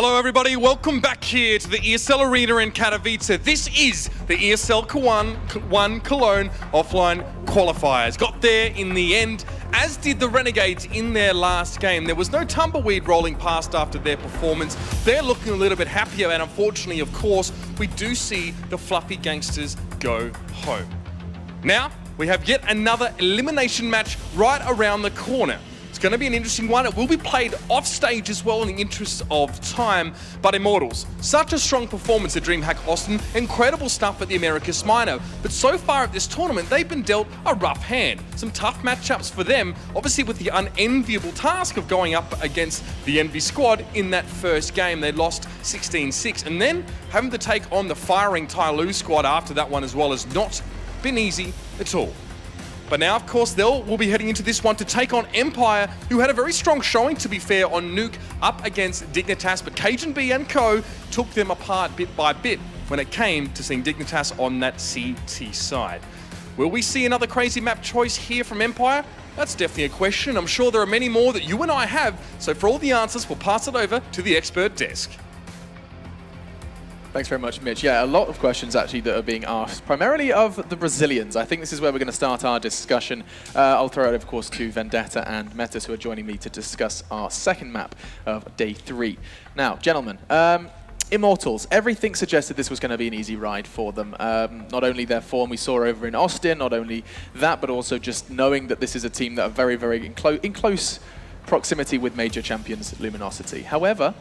Hello everybody, welcome back here to the ESL Arena in Katowice. This is the ESL One Cologne offline qualifiers. Got there in the end, as did the Renegades in their last game. There was no tumbleweed rolling past after their performance. They're looking a little bit happier, and unfortunately, of course, we do see the fluffy gangsters go home. Now, we have yet another elimination match right around the corner. It's going to be an interesting one. It will be played off stage as well in the interest of time. But Immortals, such a strong performance at DreamHack Austin, incredible stuff at the Americas Minor. But so far at this tournament, they've been dealt a rough hand. Some tough matchups for them, obviously with the unenviable task of going up against the Envy squad in that first game. They lost 16-6, and then having to take on the firing Tyloo squad after that one as well has not been easy at all. But now, of course, we'll be heading into this one to take on Empire, who had a very strong showing, to be fair, on Nuke up against Dignitas, but Cajun B and Co took them apart bit by bit when it came to seeing Dignitas on that CT side. Will we see another crazy map choice here from Empire? That's definitely a question. I'm sure there are many more that you and I have, so for all the answers, we'll pass it over to the expert desk. Thanks very much, Mitch. Yeah, a lot of questions actually that are being asked, primarily of the Brazilians. I think this is where we're going to start our discussion. I'll throw it, of course, to Vendetta and Metis, who are joining me to discuss our second map of day 3. Now, gentlemen, Immortals, everything suggested this was going to be an easy ride for them. Not only their form we saw over in Austin, not only that, but also just knowing that this is a team that are very, very in close proximity with major champions Luminosity. However,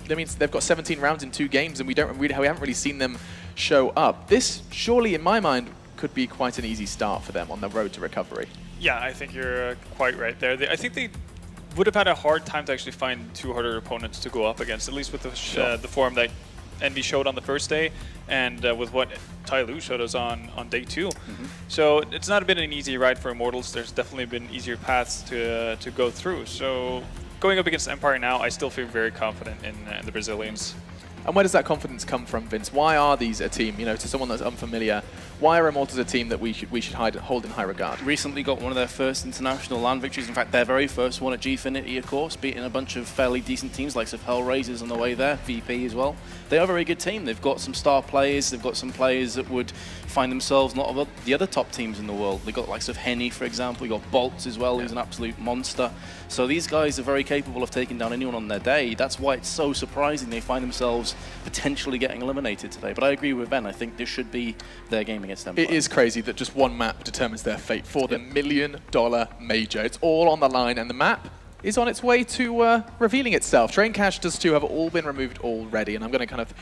that means they've got 17 rounds in 2 games, and we haven't really seen them show up. This, surely, in my mind, could be quite an easy start for them on the road to recovery. Yeah, I think you're quite right there. I think they would have had a hard time to actually find 2 harder opponents to go up against, at least with the form that Envy showed on the first day, and with what Tyloo showed us on day 2. So it's not been an easy ride for Immortals. There's definitely been easier paths to go through. So going up against Empire now, I still feel very confident in the Brazilians. And where does that confidence come from, Vince? Why are these a team, you know, to someone that's unfamiliar, why are Immortals a team that we should hold in high regard? Recently got one of their first international LAN victories. In fact, their very first one at Gfinity, of course, beating a bunch of fairly decent teams like Hellraisers on the way there, VP as well. They are a very good team. They've got some star players. They've got some players that would find themselves not of the other top teams in the world. They've got likes of Henny, for example. You've got Bolts as well, who's an absolute monster. So these guys are very capable of taking down anyone on their day. That's why it's so surprising they find themselves potentially getting eliminated today. But I agree with Ben. I think this should be their game against Empire. It is crazy that just one map determines their fate for the $1 million major. It's all on the line, and the map is on its way to revealing itself. Train Cash does too have all been removed already, and I'm going to kind of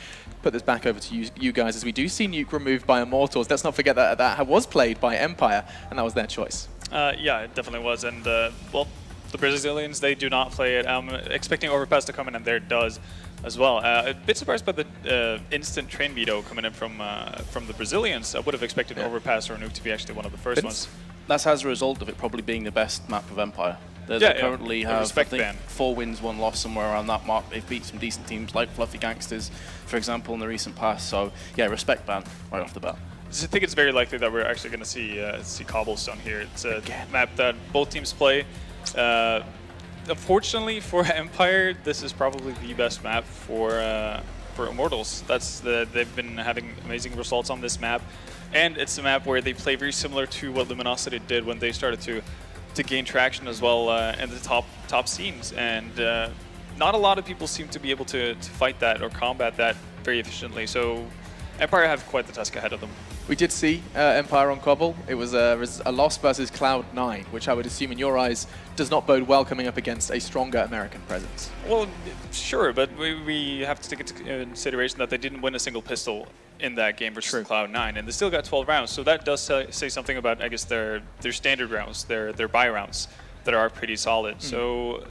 put this back over to you guys as we do see Nuke removed by Immortals. Let's not forget that that was played by Empire, and that was their choice. Yeah, it definitely was, and well, the Brazilians, they do not play it. I'm expecting Overpass to come in, and there it does as well. A bit surprised by the instant train veto coming in from the Brazilians. I would have expected Overpass or Nuke to be actually one of the first ones. That's as a result of it probably being the best map of Empire. They currently have, I think, 4 wins, 1 loss, somewhere around that mark. They've beat some decent teams like Fluffy Gangsters, for example, in the recent past. So yeah, respect ban right off the bat. I think it's very likely that we're actually going to see Cobblestone here. It's a map that both teams play. Unfortunately for Empire, this is probably the best map for Immortals. They've been having amazing results on this map, and it's a map where they play very similar to what Luminosity did when they started to gain traction as well in the top scenes. And not a lot of people seem to be able to fight that or combat that very efficiently. So Empire have quite the task ahead of them. We did see Empire on Cobble. It was a loss versus Cloud9, which I would assume in your eyes does not bode well coming up against a stronger American presence. Well, sure, but we have to take into consideration that they didn't win a single pistol in that game versus Cloud9, and they still got 12 rounds. So that does say something about, I guess, their standard rounds, their buy rounds that are pretty solid. So,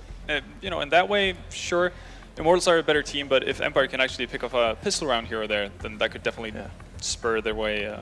you know, in that way, sure, Immortals are a better team, but if Empire can actually pick up a pistol round here or there, then that could definitely spur their way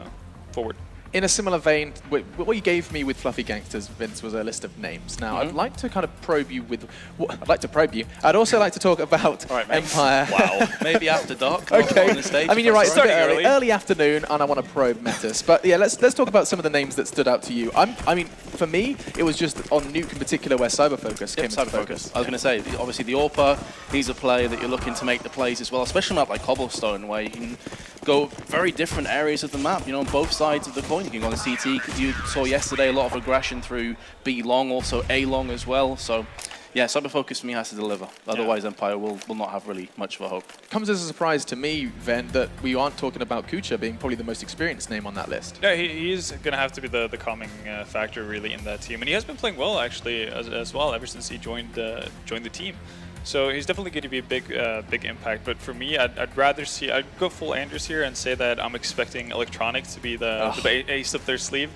forward. in a similar vein, what you gave me with Fluffy Gangsters, Vince, was a list of names. Now, I'd like to kind of probe you with... I'd like to probe you. I'd also like to talk about Empire. Wow. Maybe after dark. Okay. On the stage, I mean, you're right. Starting It's a bit early. early afternoon, and I want to probe Metis. But yeah, let's talk about some of the names that stood out to you. I mean, for me, it was just on Nuke in particular where Cyberfocus came into focus. I was going to say, obviously the AWPer, he's a player that you're looking to make the plays as well, especially on a map like Cobblestone, where you can go very different areas of the map, you know, on both sides of the coin. You can go on the CT, you saw yesterday a lot of aggression through B long, also A long as well. So yeah, Cyberfocus for me has to deliver. Otherwise, Empire will not have really much of a hope. Comes as a surprise to me, Ven, that we aren't talking about Kucha being probably the most experienced name on that list. Yeah, he's going to have to be the calming factor really in that team. And he has been playing well actually as well ever since he joined the team. So he's definitely going to be a big impact. But for me, I'd rather see, I'd go full Anders here and say that I'm expecting Electronic to be the ace up their sleeve.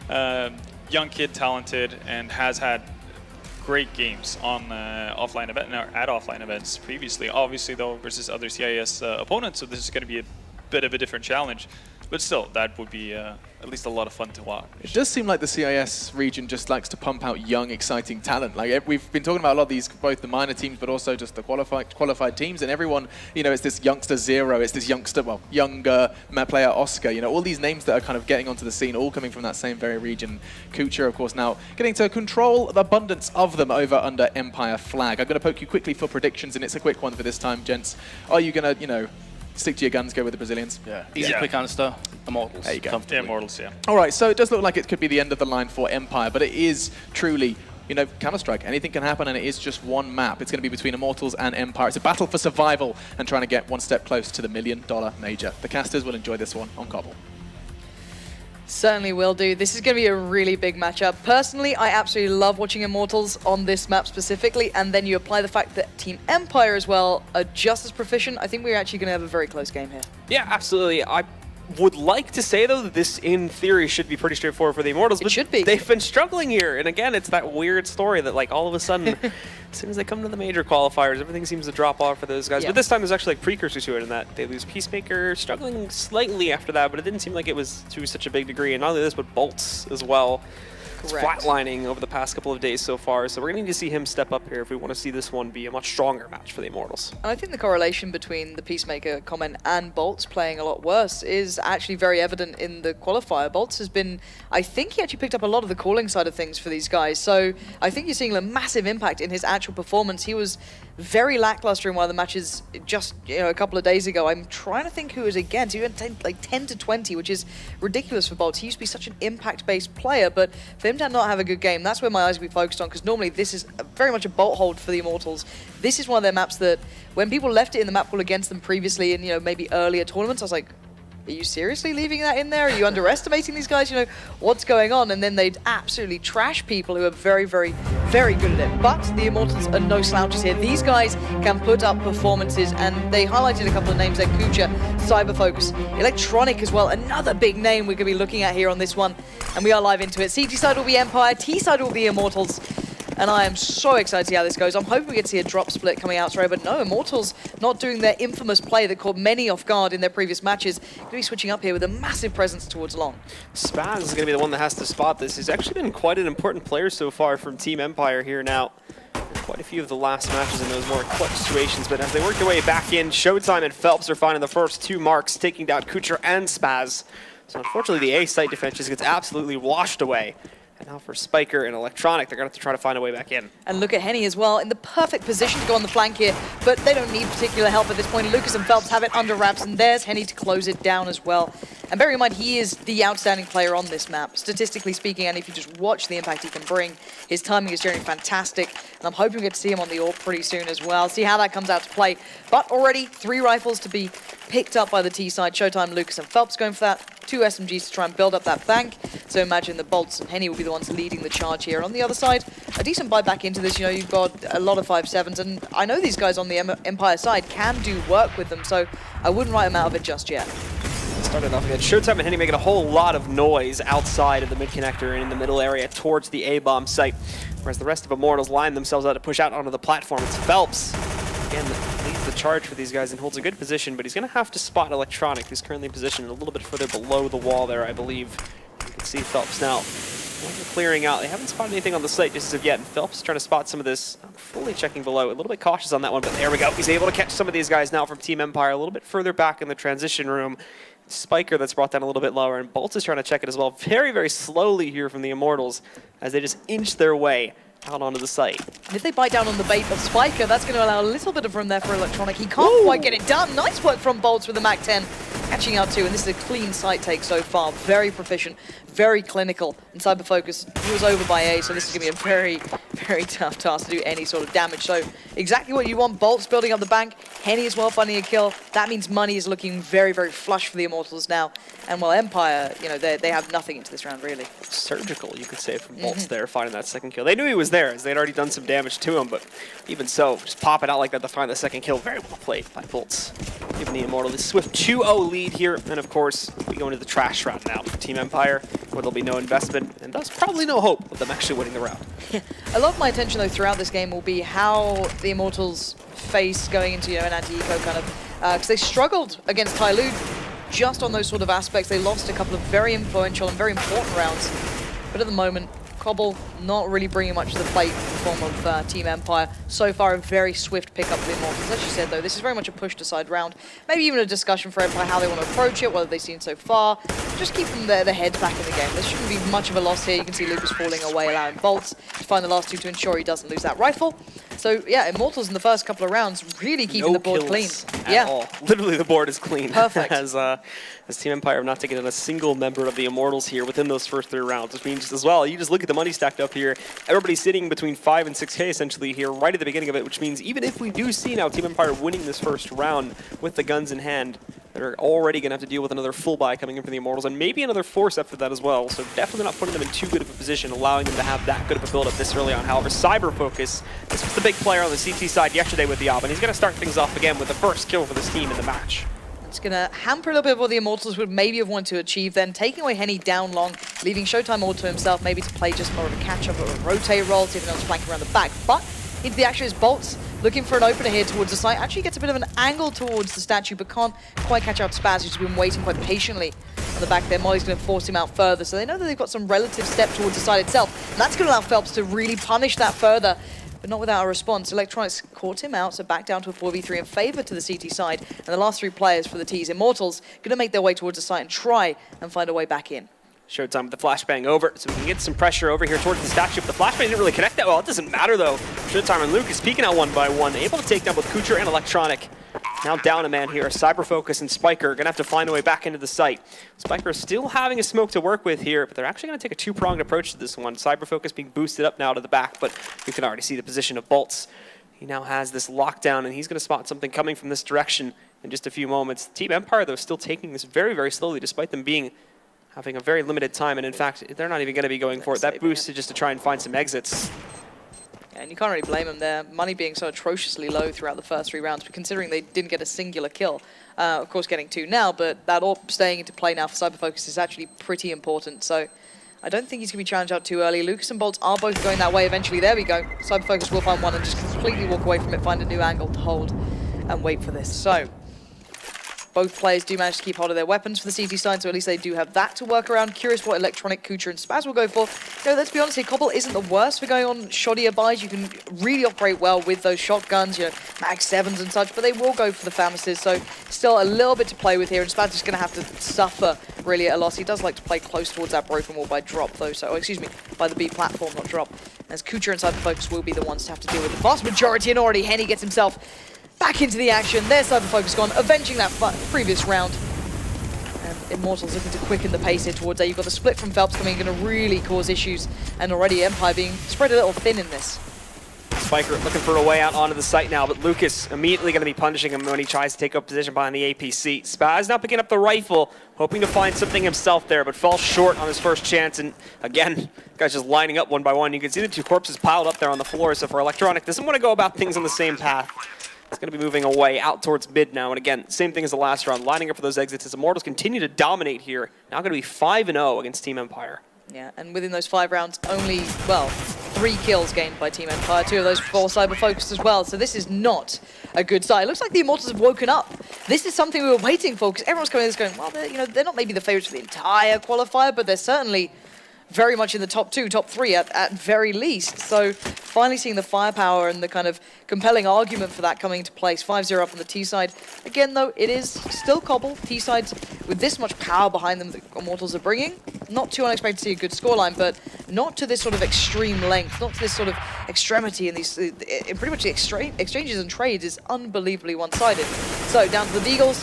Young kid, talented, and has had great games on offline event, at offline events previously. Obviously, though, versus other CIS opponents, so this is going to be a bit of a different challenge. But still, that would be at least a lot of fun to watch. It does seem like the CIS region just likes to pump out young, exciting talent. Like we've been talking about a lot of these, both the minor teams, but also just the qualified teams, and everyone, you know, it's this youngster Zero, it's this younger player Oscar, you know, all these names that are kind of getting onto the scene, all coming from that same very region. Kucha, of course, now getting to control the abundance of them over under Empire flag. I'm going to poke you quickly for predictions, and it's a quick one for this time, gents. Are you going to, you know, stick to your guns, go with the Brazilians? Yeah, easy quick answer. Immortals. There you go. Yeah, Immortals, yeah. All right, so it does look like it could be the end of the line for Empire, but it is truly, you know, Counter-Strike. Anything can happen, and it is just one map. It's going to be between Immortals and Empire. It's a battle for survival and trying to get one step close to the $1 million major. The casters will enjoy this one on Cbble. Certainly will do. This is going to be a really big matchup. Personally, I absolutely love watching Immortals on this map specifically, and then you apply the fact that Team Empire as well are just as proficient. I think we're actually going to have a very close game here. Yeah, absolutely. I would like to say, though, that this, in theory, should be pretty straightforward for the Immortals. But it should be. They've been struggling here. And again, it's that weird story that, like, all of a sudden, as soon as they come to the major qualifiers, everything seems to drop off for those guys. Yeah. But this time, there's actually, like, precursors to it in that they lose Peacemaker, struggling slightly after that, but it didn't seem like it was to such a big degree. And not only this, but Bolts as well. It's Correct. flatlining over the past couple of days so far, so we're going to need to see him step up here if we want to see this one be a much stronger match for the Immortals. And I think the correlation between the Peacemaker comment and Bolts playing a lot worse is actually very evident in the qualifier. Bolts has been, I think he actually picked up a lot of the calling side of things for these guys, so I think you're seeing a massive impact in his actual performance. He was very lackluster in one of the matches just a couple of days ago. I'm trying to think who it was against. He went like 10 to 20, which is ridiculous for Bolts. He used to be such an impact-based player, but for him to not have a good game, that's where my eyes will be focused on, because normally this is very much a bolt hold for the Immortals. This is one of their maps that when people left it in the map pool against them previously in maybe earlier tournaments, I was like, are you seriously leaving that in there? Are you underestimating these guys? What's going on? And then they'd absolutely trash people who are very, very, very good at it. But the Immortals are no slouches here. These guys can put up performances, and they highlighted a couple of names there. Kucha, Cyberfocus, Electronic as well. Another big name we're going to be looking at here on this one. And we are live into it. CT side will be Empire, T side will be Immortals. And I am so excited to see how this goes. I'm hoping we get to see a drop split coming out, sorry, but no, Immortals not doing their infamous play that caught many off guard in their previous matches. Going to be switching up here with a massive presence towards long. Spaz is going to be the one that has to spot this. He's actually been quite an important player so far from Team Empire here now. Quite a few of the last matches in those more clutch situations, but as they work their way back in, Showtime and Phelps are finding the first two marks, taking down Kucher and Spaz. So unfortunately, the A site defense just gets absolutely washed away. And now for Spiker and Electronic, they're going to have to try to find a way back in. And look at Henny as well, in the perfect position to go on the flank here, but they don't need particular help at this point. Lucas and Phelps have it under wraps, and there's Henny to close it down as well. And bear in mind, he is the outstanding player on this map, statistically speaking, and if you just watch the impact he can bring, his timing is generally fantastic, and I'm hoping we get to see him on the AWP pretty soon as well, see how that comes out to play. But already, 3 rifles to be picked up by the T side. Showtime, Lucas and Phelps going for that. 2 SMGs to try and build up that bank. So imagine the Bolts and Henny will be the ones leading the charge here. On the other side, a decent buy back into this. You've got a lot of 5.7s, and I know these guys on the Empire side can do work with them, so I wouldn't write them out of it just yet. Started off again. Showtime and Henny making a whole lot of noise outside of the mid connector and in the middle area towards the A-bomb site, whereas the rest of Immortals line themselves out to push out onto the platform. It's Phelps, again, that leads the charge for these guys and holds a good position, but he's going to have to spot Electronic, who's currently positioned a little bit further below the wall there, I believe. see Phelps now. When they're clearing out, they haven't spotted anything on the site just as of yet, and Phelps is trying to spot some of this. I'm fully checking below, a little bit cautious on that one, but there we go. He's able to catch some of these guys now from Team Empire a little bit further back in the transition room. Spiker that's brought down a little bit lower, and Bolts is trying to check it as well. Very, very slowly here from the Immortals as they just inch their way out onto the site. And if they bite down on the bait of Spiker, that's going to allow a little bit of room there for Electronic. He can't quite get it done. Nice work from Bolts with the MAC-10. Catching out too, and this is a clean site take so far. Very proficient, very clinical. And Cyberfocus, he was over by A, so this is going to be a very, very tough task to do any sort of damage. So exactly what you want. Bolts building up the bank. Henny as well finding a kill. That means money is looking very, very flush for the Immortals now. And while Empire, you know, they have nothing into this round, really. Surgical, you could say, from Bolts there, finding that second kill. They knew he was there, as they'd already done some damage to him, but even so, just pop it out like that to find the second kill. Very well played by Bolts. Giving the Immortal the swift 2-0 lead here, and of course, we go into the trash round now for Team Empire, where there'll be no investment, and thus probably no hope of them actually winning the round. A lot of my attention, though, throughout this game will be how the Immortals face going into, you know, an anti-eco kind of, because they struggled against Tyloo just on those sort of aspects. They lost a couple of very influential and very important rounds, but at the moment, Cbble not really bringing much to the plate in the form of Team Empire. So far, a very swift pickup for the Immortals. As you said, though, this is very much a push-to-side round. Maybe even a discussion for Empire, how they want to approach it, what have they seen so far. Just keep them their heads back in the game. There shouldn't be much of a loss here. You can see Lucas falling away, allowing Bolts to find the last two to ensure he doesn't lose that rifle. So, yeah, Immortals in the first couple of rounds really keeping the board clean. At all. Literally, the board is clean. Perfect. As Team Empire have not taken in a single member of the Immortals here within those first 3 rounds, which means as well, you just look at the money stacked up here. Everybody's sitting between 5 and 6K essentially here right at the beginning of it, which means even if we do see now Team Empire winning this first round with the guns in hand, they're already going to have to deal with another full buy coming in from the Immortals, and maybe another force after that as well. So definitely not putting them in too good of a position, allowing them to have that good of a build-up this early on. However, Cyberfocus, this was the big player on the CT side yesterday with the AWP, and he's going to start things off again with the first kill for this team in the match. It's going to hamper a little bit of what the Immortals would maybe have wanted to achieve then, taking away Henny down long, leaving Showtime all to himself, maybe to play just more of a catch-up or a rotate role, see if anyone's flanking around the back. But into the action is Bolts, looking for an opener here towards the site. Actually gets a bit of an angle towards the statue, but can't quite catch out Spaz, who's been waiting quite patiently on the back there. Molly's going to force him out further, so they know that they've got some relative step towards the site itself. And that's going to allow Phelps to really punish that further, but not without a response. Electronics caught him out, so back down to a 4v3 in favor to the CT side. And the last 3 players for the T's Immortals going to make their way towards the site and try and find a way back in. Showtime with the flashbang over, so we can get some pressure over here towards the statue, but the flashbang didn't really connect that well. It doesn't matter, though. Showtime and Lucas peeking out 1 by 1, able to take down both Kucher and Electronic. Now down a man here. Cyberfocus and Spiker are going to have to find a way back into the site. Spiker is still having a smoke to work with here, but they're actually going to take a 2-pronged approach to this one. Cyberfocus being boosted up now to the back, but you can already see the position of Bolts. He now has this lockdown, and he's going to spot something coming from this direction in just a few moments. Team Empire, though, still taking this very, very slowly, despite them having a very limited time, and in fact, they're not even going to be going for it. That boost is just to try and find some exits. Yeah, and you can't really blame them there. Money being so atrociously low throughout the first 3 rounds, but considering they didn't get a singular kill. Of course, getting 2 now, but that AWP staying into play now for Cyberfocus is actually pretty important. So I don't think he's going to be challenged out too early. Lucas and Bolts are both going that way eventually. There we go. Cyberfocus will find one and just completely walk away from it, find a new angle to hold and wait for this. So both players do manage to keep hold of their weapons for the CT side, so at least they do have that to work around. Curious what Electronic, Kucher, and Spaz will go for. You know, let's be honest here, Cbble isn't the worst for going on shoddier buys. You can really operate well with those shotguns, you know, Max 7s and such, but they will go for the Famises, so still a little bit to play with here, and Spaz is going to have to suffer really at a loss. He does like to play close towards that broken wall by drop, though, so, excuse me, by the B platform, not drop, as Kucher and Cyberfocus will be the ones to have to deal with the vast majority, and already Henny gets himself back into the action. There's Cyberfocus gone, avenging that previous round. And Immortals looking to quicken the pace here towards A. You've got the split from Phelps coming, going to really cause issues. And already Empire being spread a little thin in this. Spiker looking for a way out onto the site now, but Lucas immediately going to be punishing him when he tries to take up position behind the APC. Spaz now picking up the rifle, hoping to find something himself there, but falls short on his first chance. And again, guys just lining up 1 by 1. You can see the 2 corpses piled up there on the floor, so for Electronic, doesn't want to go about things on the same path. It's going to be moving away out towards mid now. And again, same thing as the last round, lining up for those exits as Immortals continue to dominate here. Now going to be 5-0 against Team Empire. Yeah, and within those 5 rounds, only, well, 3 kills gained by Team Empire, 2 of those for Cyber Focus as well. So this is not a good start. It looks like the Immortals have woken up. This is something we were waiting for, because everyone's coming in this going, well, they're not maybe the favorites for the entire qualifier, but they're certainly very much in the top 2, top 3 at very least. So finally seeing the firepower and the kind of compelling argument for that coming into place. 5-0 up on the T side. Again, though, it is still Cbble. T sides with this much power behind them that Immortals are bringing. Not too unexpected to see a good scoreline, but not to this sort of extreme length, not to this sort of extremity in these, in pretty much the exchanges and trades is unbelievably one-sided. So down to the Deagles,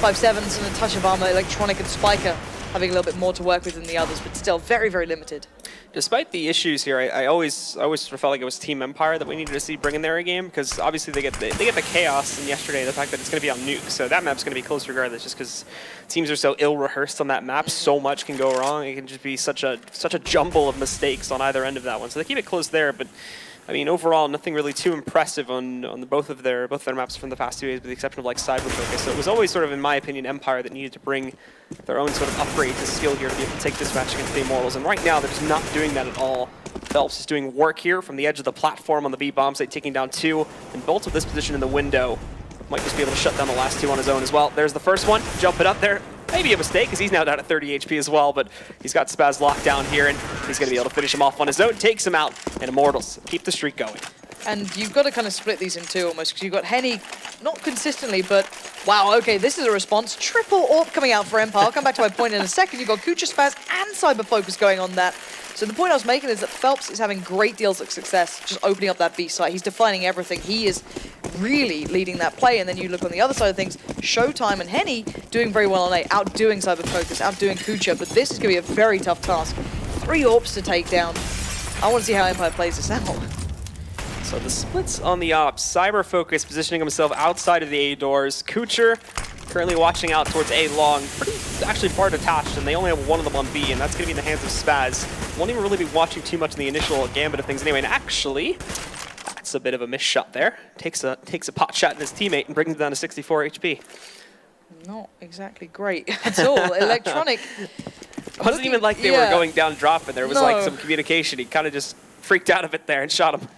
5-7s and a touch of armor, Electronic and Spiker having a little bit more to work with than the others, but still very, very limited. Despite the issues here, I always sort of felt like it was Team Empire that we needed to see bring in their game, because obviously they get the chaos, and yesterday the fact that it's going to be on Nuke, so that map's going to be close regardless, just because teams are so ill-rehearsed on that map. So much can go wrong. It can just be such a jumble of mistakes on either end of that one. So they keep it close there, but I mean, overall, nothing really too impressive on both of their maps from the past 2 days, with the exception of like Cyber Focus. So it was always sort of, in my opinion, Empire that needed to bring their own sort of upgrade to skill here to be able to take this match against the Immortals. And right now, they're just not doing that at all. Phelps is doing work here from the edge of the platform on the B bomb site, taking down 2, and Bolt with this position in the window might just be able to shut down the last 2 on his own as well. There's the first one, jump it up there. Maybe a mistake, because he's now down at 30 HP as well, but he's got Spaz locked down here, and he's going to be able to finish him off on his own, takes him out, and Immortals keep the streak going. And you've got to kind of split these in 2 almost, because you've got Henny, not consistently, but wow, okay, this is a response. Triple AWP coming out for Empire. I'll come back to my point in a second. You've got Kucha, Spaz, and Cyber Focus going on that. So the point I was making is that Phelps is having great deals of success just opening up that B site. He's defining everything. He is really leading that play. And then you look on the other side of things, Showtime and Henny doing very well on A, outdoing Cyber Focus, outdoing Kucha, but this is going to be a very tough task. 3 AWPs to take down. I want to see how Empire plays this out. So the splits on the ops. Cyber Focus positioning himself outside of the A doors. Kucher currently watching out towards A long, pretty actually far detached, and they only have one of them on B, and that's going to be in the hands of Spaz. Won't even really be watching too much in the initial gambit of things anyway, and actually, that's a bit of a missed shot there. Takes a pot shot at his teammate and brings him down to 64 HP. Not exactly great at all. Electronic. It wasn't even like they were going down drop, and there was like some communication. He kind of just freaked out of it there and shot him.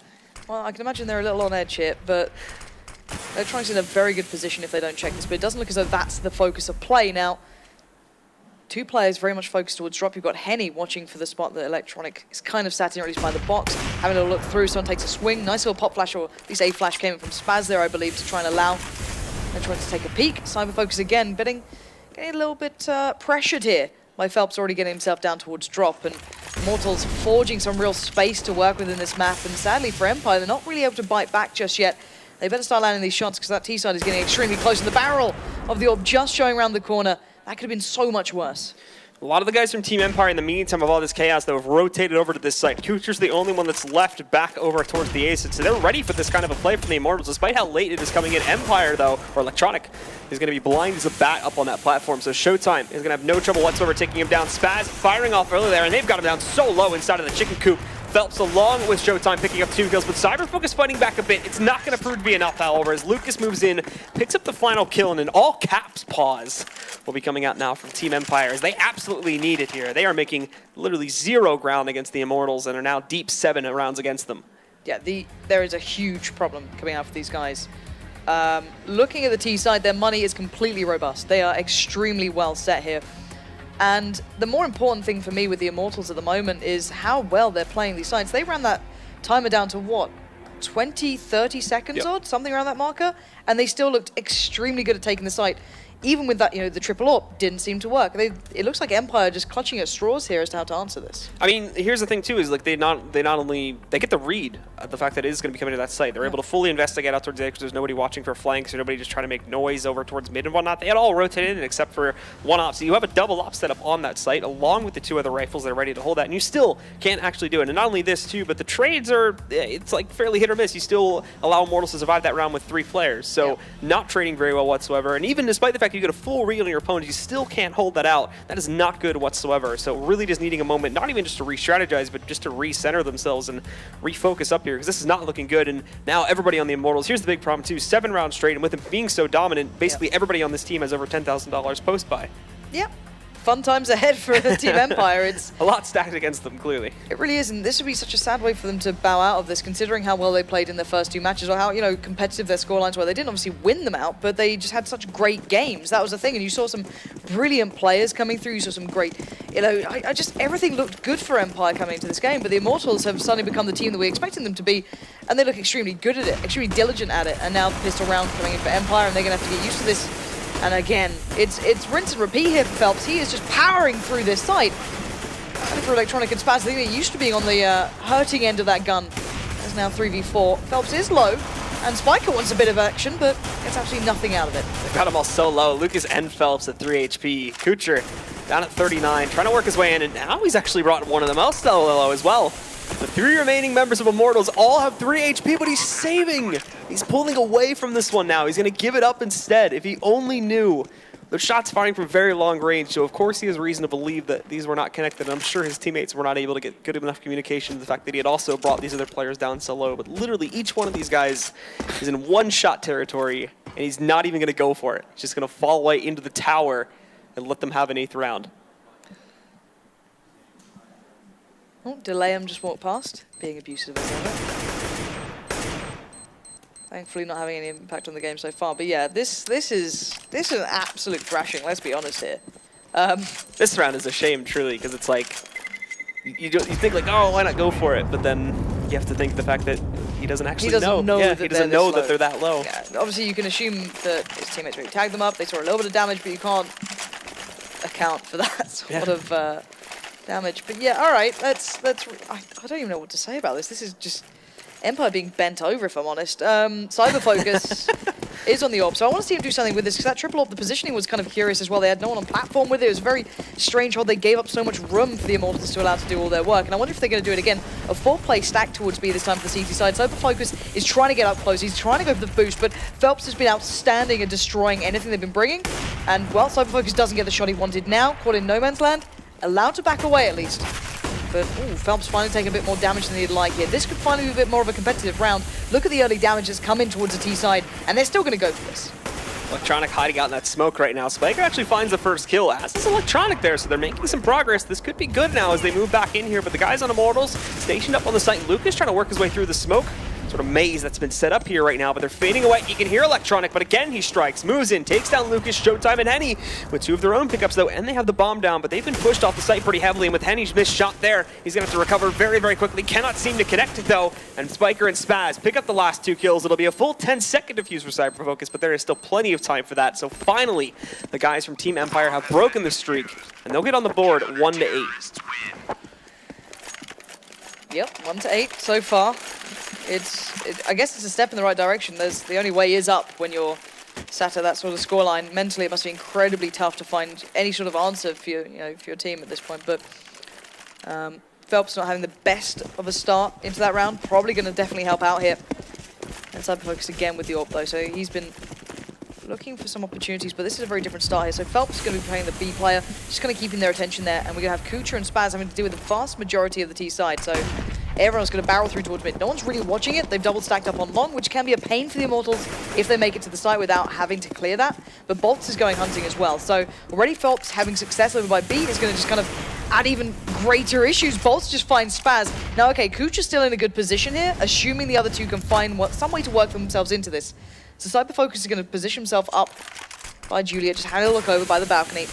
Well, I can imagine they're a little on edge here, but Electronic's in a very good position if they don't check this, but it doesn't look as though that's the focus of play. Now, 2 players very much focused towards drop. You've got Henny watching for the spot that Electronic is kind of sat in, or at least by the box, having a look through. Someone takes a swing. Nice little pop flash, or at least a flash came in from Spaz there, I believe, to try and allow Electronic to take a peek. Cyber Focus again, getting a little bit pressured here by Phelps, already getting himself down towards drop, and Immortals forging some real space to work with in this map, and sadly for Empire, they're not really able to bite back just yet. They better start landing these shots, because that T side is getting extremely close, and the barrel of the orb just showing around the corner. That could have been so much worse. A lot of the guys from Team Empire in the meantime of all this chaos, though, have rotated over to this site. Kucher's the only one that's left back over towards the ace, so they're ready for this kind of a play from the Immortals, despite how late it is coming in. Empire, though, or Electronic, is going to be blind as a bat up on that platform, so Showtime is going to have no trouble whatsoever taking him down. Spaz firing off early there, and they've got him down so low inside of the chicken coop. Phelps along with Showtime picking up 2 kills, but Cyber Focus fighting back a bit. It's not going to prove to be enough, however, as Lucas moves in, picks up the final kill, and an all caps pause will be coming out now from Team Empire, as they absolutely need it here. They are making literally 0 ground against the Immortals and are now deep 7 rounds against them. Yeah, there is a huge problem coming out for these guys. Looking at the T side, their money is completely robust. They are extremely well set here. And the more important thing for me with the Immortals at the moment is how well they're playing these sides. They ran that timer down to what? 20, 30 seconds odd? Something around that marker? And they still looked extremely good at taking the site. Even with that, the triple AWP didn't seem to work. It looks like Empire just clutching at straws here as to how to answer this. I mean, here's the thing too: is like they not only get the read of the fact that it is going to be coming to that site. They're able to fully investigate out towards the edge because there's nobody watching for flanks or nobody just trying to make noise over towards mid and whatnot. They had all rotated in except for one op. So you have a double op set up on that site along with the 2 other rifles that are ready to hold that, and you still can't actually do it. And not only this too, but the trades it's like fairly hit or miss. You still allow Immortals to survive that round with 3 players, so not trading very well whatsoever. And even despite the fact you get a full read on your opponent, you still can't hold that out. That is not good whatsoever. So really just needing a moment, not even just to re-strategize, but just to recenter themselves and refocus up here, because this is not looking good. And now everybody on the Immortals, here's the big problem too, 7 rounds straight, and with them being so dominant, basically everybody on this team has over $10,000 post-buy. Yep. fun times ahead for Team Empire. It's a lot stacked against them, clearly. It really is, and this would be such a sad way for them to bow out of this, considering how well they played in their first 2 matches, or how, you know, competitive their scorelines were. They didn't obviously win them out, but they just had such great games. That was the thing, and you saw some brilliant players coming through. You saw some great, you know, I just, everything looked good for Empire coming into this game, but the Immortals have suddenly become the team that we expected them to be, and they look extremely good at it, extremely diligent at it, and now the pistol round coming in for Empire, and they're going to have to get used to this. And again, it's rinse and repeat here for Phelps. He is just powering through this site. And for Electronic and Spaz, I think they're used to being on the hurting end of that gun. There's now 3v4. Phelps is low, and Spiker wants a bit of action, but gets absolutely nothing out of it. They've got him all so low. Lucas and Phelps at 3 HP. Kucher down at 39, trying to work his way in, and now he's actually brought one of them else so low as well. The 3 remaining members of Immortals all have 3 HP, but he's saving. He's pulling away from this one now. He's going to give it up instead. If he only knew. The shots firing from very long range, so of course he has reason to believe that these were not connected. And I'm sure his teammates were not able to get good enough communication to the fact that he had also brought these other players down so low. But literally each one of these guys is in one-shot territory, and he's not even going to go for it. He's just going to fall away into the tower and let them have an 8th round. Oh, Delayum just walked past, being abusive as ever. Thankfully not having any impact on the game so far. But yeah, this is an absolute thrashing, let's be honest here. This round is a shame, truly, because it's like, you think like, oh, why not go for it? But then you have to think the fact that he doesn't actually know. Yeah, he doesn't know that they're that low. Yeah, obviously you can assume that his teammates maybe tagged them up, they saw a little bit of damage, but you can't account for that sort of damage. But yeah, all right, I don't even know what to say about this. This is just Empire being bent over, if I'm honest. Cyber Focus is on the AWP, so I want to see him do something with this, because that triple AWP, the positioning was kind of curious as well. They had no one on platform with it. It was very strange how they gave up so much room for the Immortals to allow to do all their work, and I wonder if they're going to do it again. A 4-play stack towards B this time for the CT side. Cyber Focus is trying to get up close. He's trying to go for the boost, but Phelps has been outstanding at destroying anything they've been bringing, and, well, Cyber Focus doesn't get the shot he wanted now. Caught in no man's land. Allowed to back away, at least. But Phelps finally taking a bit more damage than he'd like here. This could finally be a bit more of a competitive round. Look at the early damage that's come in towards the T side, and they're still going to go for this. Electronic hiding out in that smoke right now. Spiker actually finds the first kill, as is Electronic there, so they're making some progress. This could be good now as they move back in here, but the guys on Immortals stationed up on the site. Lucas trying to work his way through the smoke. Sort of maze that's been set up here right now, but they're fading away. You can hear Electronic, but again he strikes, moves in, takes down Lucas, Showtime, and Henny with 2 of their own pickups though, and they have the bomb down, but they've been pushed off the site pretty heavily, and with Henny's missed shot there, he's gonna have to recover very, very quickly. Cannot seem to connect it though, and Spiker and Spaz pick up the last 2 kills. It'll be a full 10-second defuse for Cyber Focus, but there is still plenty of time for that. So finally, the guys from Team Empire have broken the streak, and they'll get on the board 1-8. Yep, 1-8 so far. I guess it's a step in the right direction. The only way is up when you're sat at that sort of scoreline. Mentally, it must be incredibly tough to find any sort of answer for your team at this point. But Phelps not having the best of a start into that round, probably going to definitely help out here. And Cyber Focus again with the AWP though, so he's been looking for some opportunities, but this is a very different start here. So Phelps is going to be playing the B player, just kind of keeping their attention there, and we're going to have Kucher and Spaz having to deal with the vast majority of the T side. So everyone's going to barrel through towards mid. No one's really watching it. They've double stacked up on long, which can be a pain for the Immortals if they make it to the site without having to clear that. But Bolts is going hunting as well. So already Phelps having success over by B is going to just kind of add even greater issues. Bolts just finds Spaz. Now, okay, Kucher's still in a good position here, assuming the other two can find some way to work themselves into this. So Cyber Focus is going to position himself up by Juliet, just having a look over by the balcony.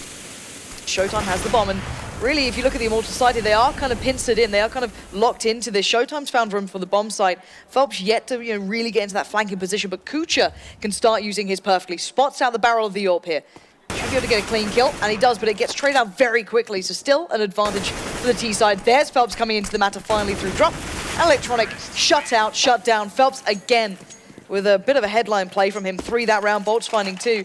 Showtime has the bomb, and really, if you look at the Immortal side here, they are kind of pincered in. They are kind of locked into this. Showtime's found room for the bomb site. Phelps yet to really get into that flanking position, but Kucher can start using his perfectly. Spots out the barrel of the AWP here. Should be able to get a clean kill, and he does, but it gets traded out very quickly, so still an advantage for the T side. There's Phelps coming into the matter finally through drop. Electronic shut out, shut down. Phelps again with a bit of a headline play from him. 3 that round, Bolts finding 2.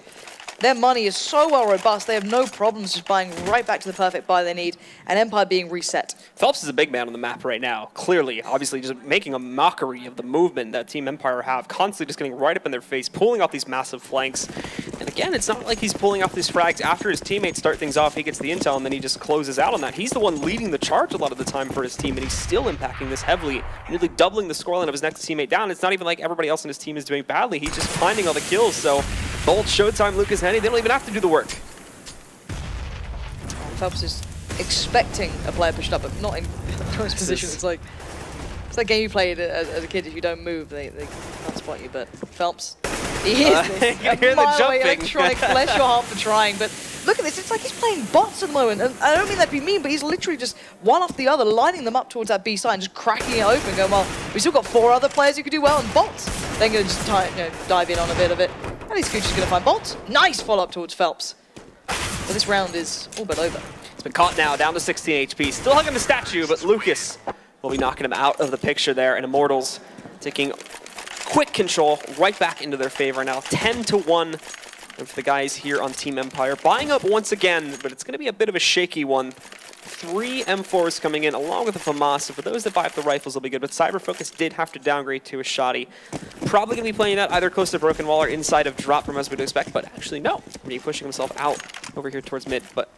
Their money is so well robust, they have no problems just buying right back to the perfect buy they need, and Empire being reset. Phelps is a big man on the map right now, clearly. Obviously just making a mockery of the movement that Team Empire have, constantly just getting right up in their face, pulling off these massive flanks. And again, it's not like he's pulling off these frags after his teammates start things off, he gets the intel, and then he just closes out on that. He's the one leading the charge a lot of the time for his team, and he's still impacting this heavily, nearly doubling the scoreline of his next teammate down. It's not even like everybody else in his team is doing badly, he's just finding all the kills, so Bolt, Showtime, Lucas, Henny, they don't even have to do the work. Phelps is expecting a player pushed up, but not in close position. It's like that game you played as a kid. If you don't move, they can't spot you. But Phelps, he is hear the jumping. electronic. Bless your heart for trying, but look at this. It's like he's playing bots at the moment. And I don't mean that to be mean, but he's literally just one after the other, lining them up towards that B side and just cracking it open, going, well, we still got 4 other players who could do well, and bots. Then going to just dive in on a bit of it. At least Gucci's going to find bots. Nice follow-up towards Phelps. But this round is all but over. It's been caught now, down to 16 HP. Still hugging the statue, but Lucas will be knocking him out of the picture there, and Immortals taking quick control right back into their favor now. 10-1 for the guys here on Team Empire. Buying up once again, but it's going to be a bit of a shaky one. 3 M4s coming in along with the FAMAS. So for those that buy up the rifles, will be good. But Cyberfocus did have to downgrade to a shoddy. Probably going to be playing that either close to Broken Wall or inside of Drop from as we'd expect. But actually, no. Really pushing himself out over here towards mid. But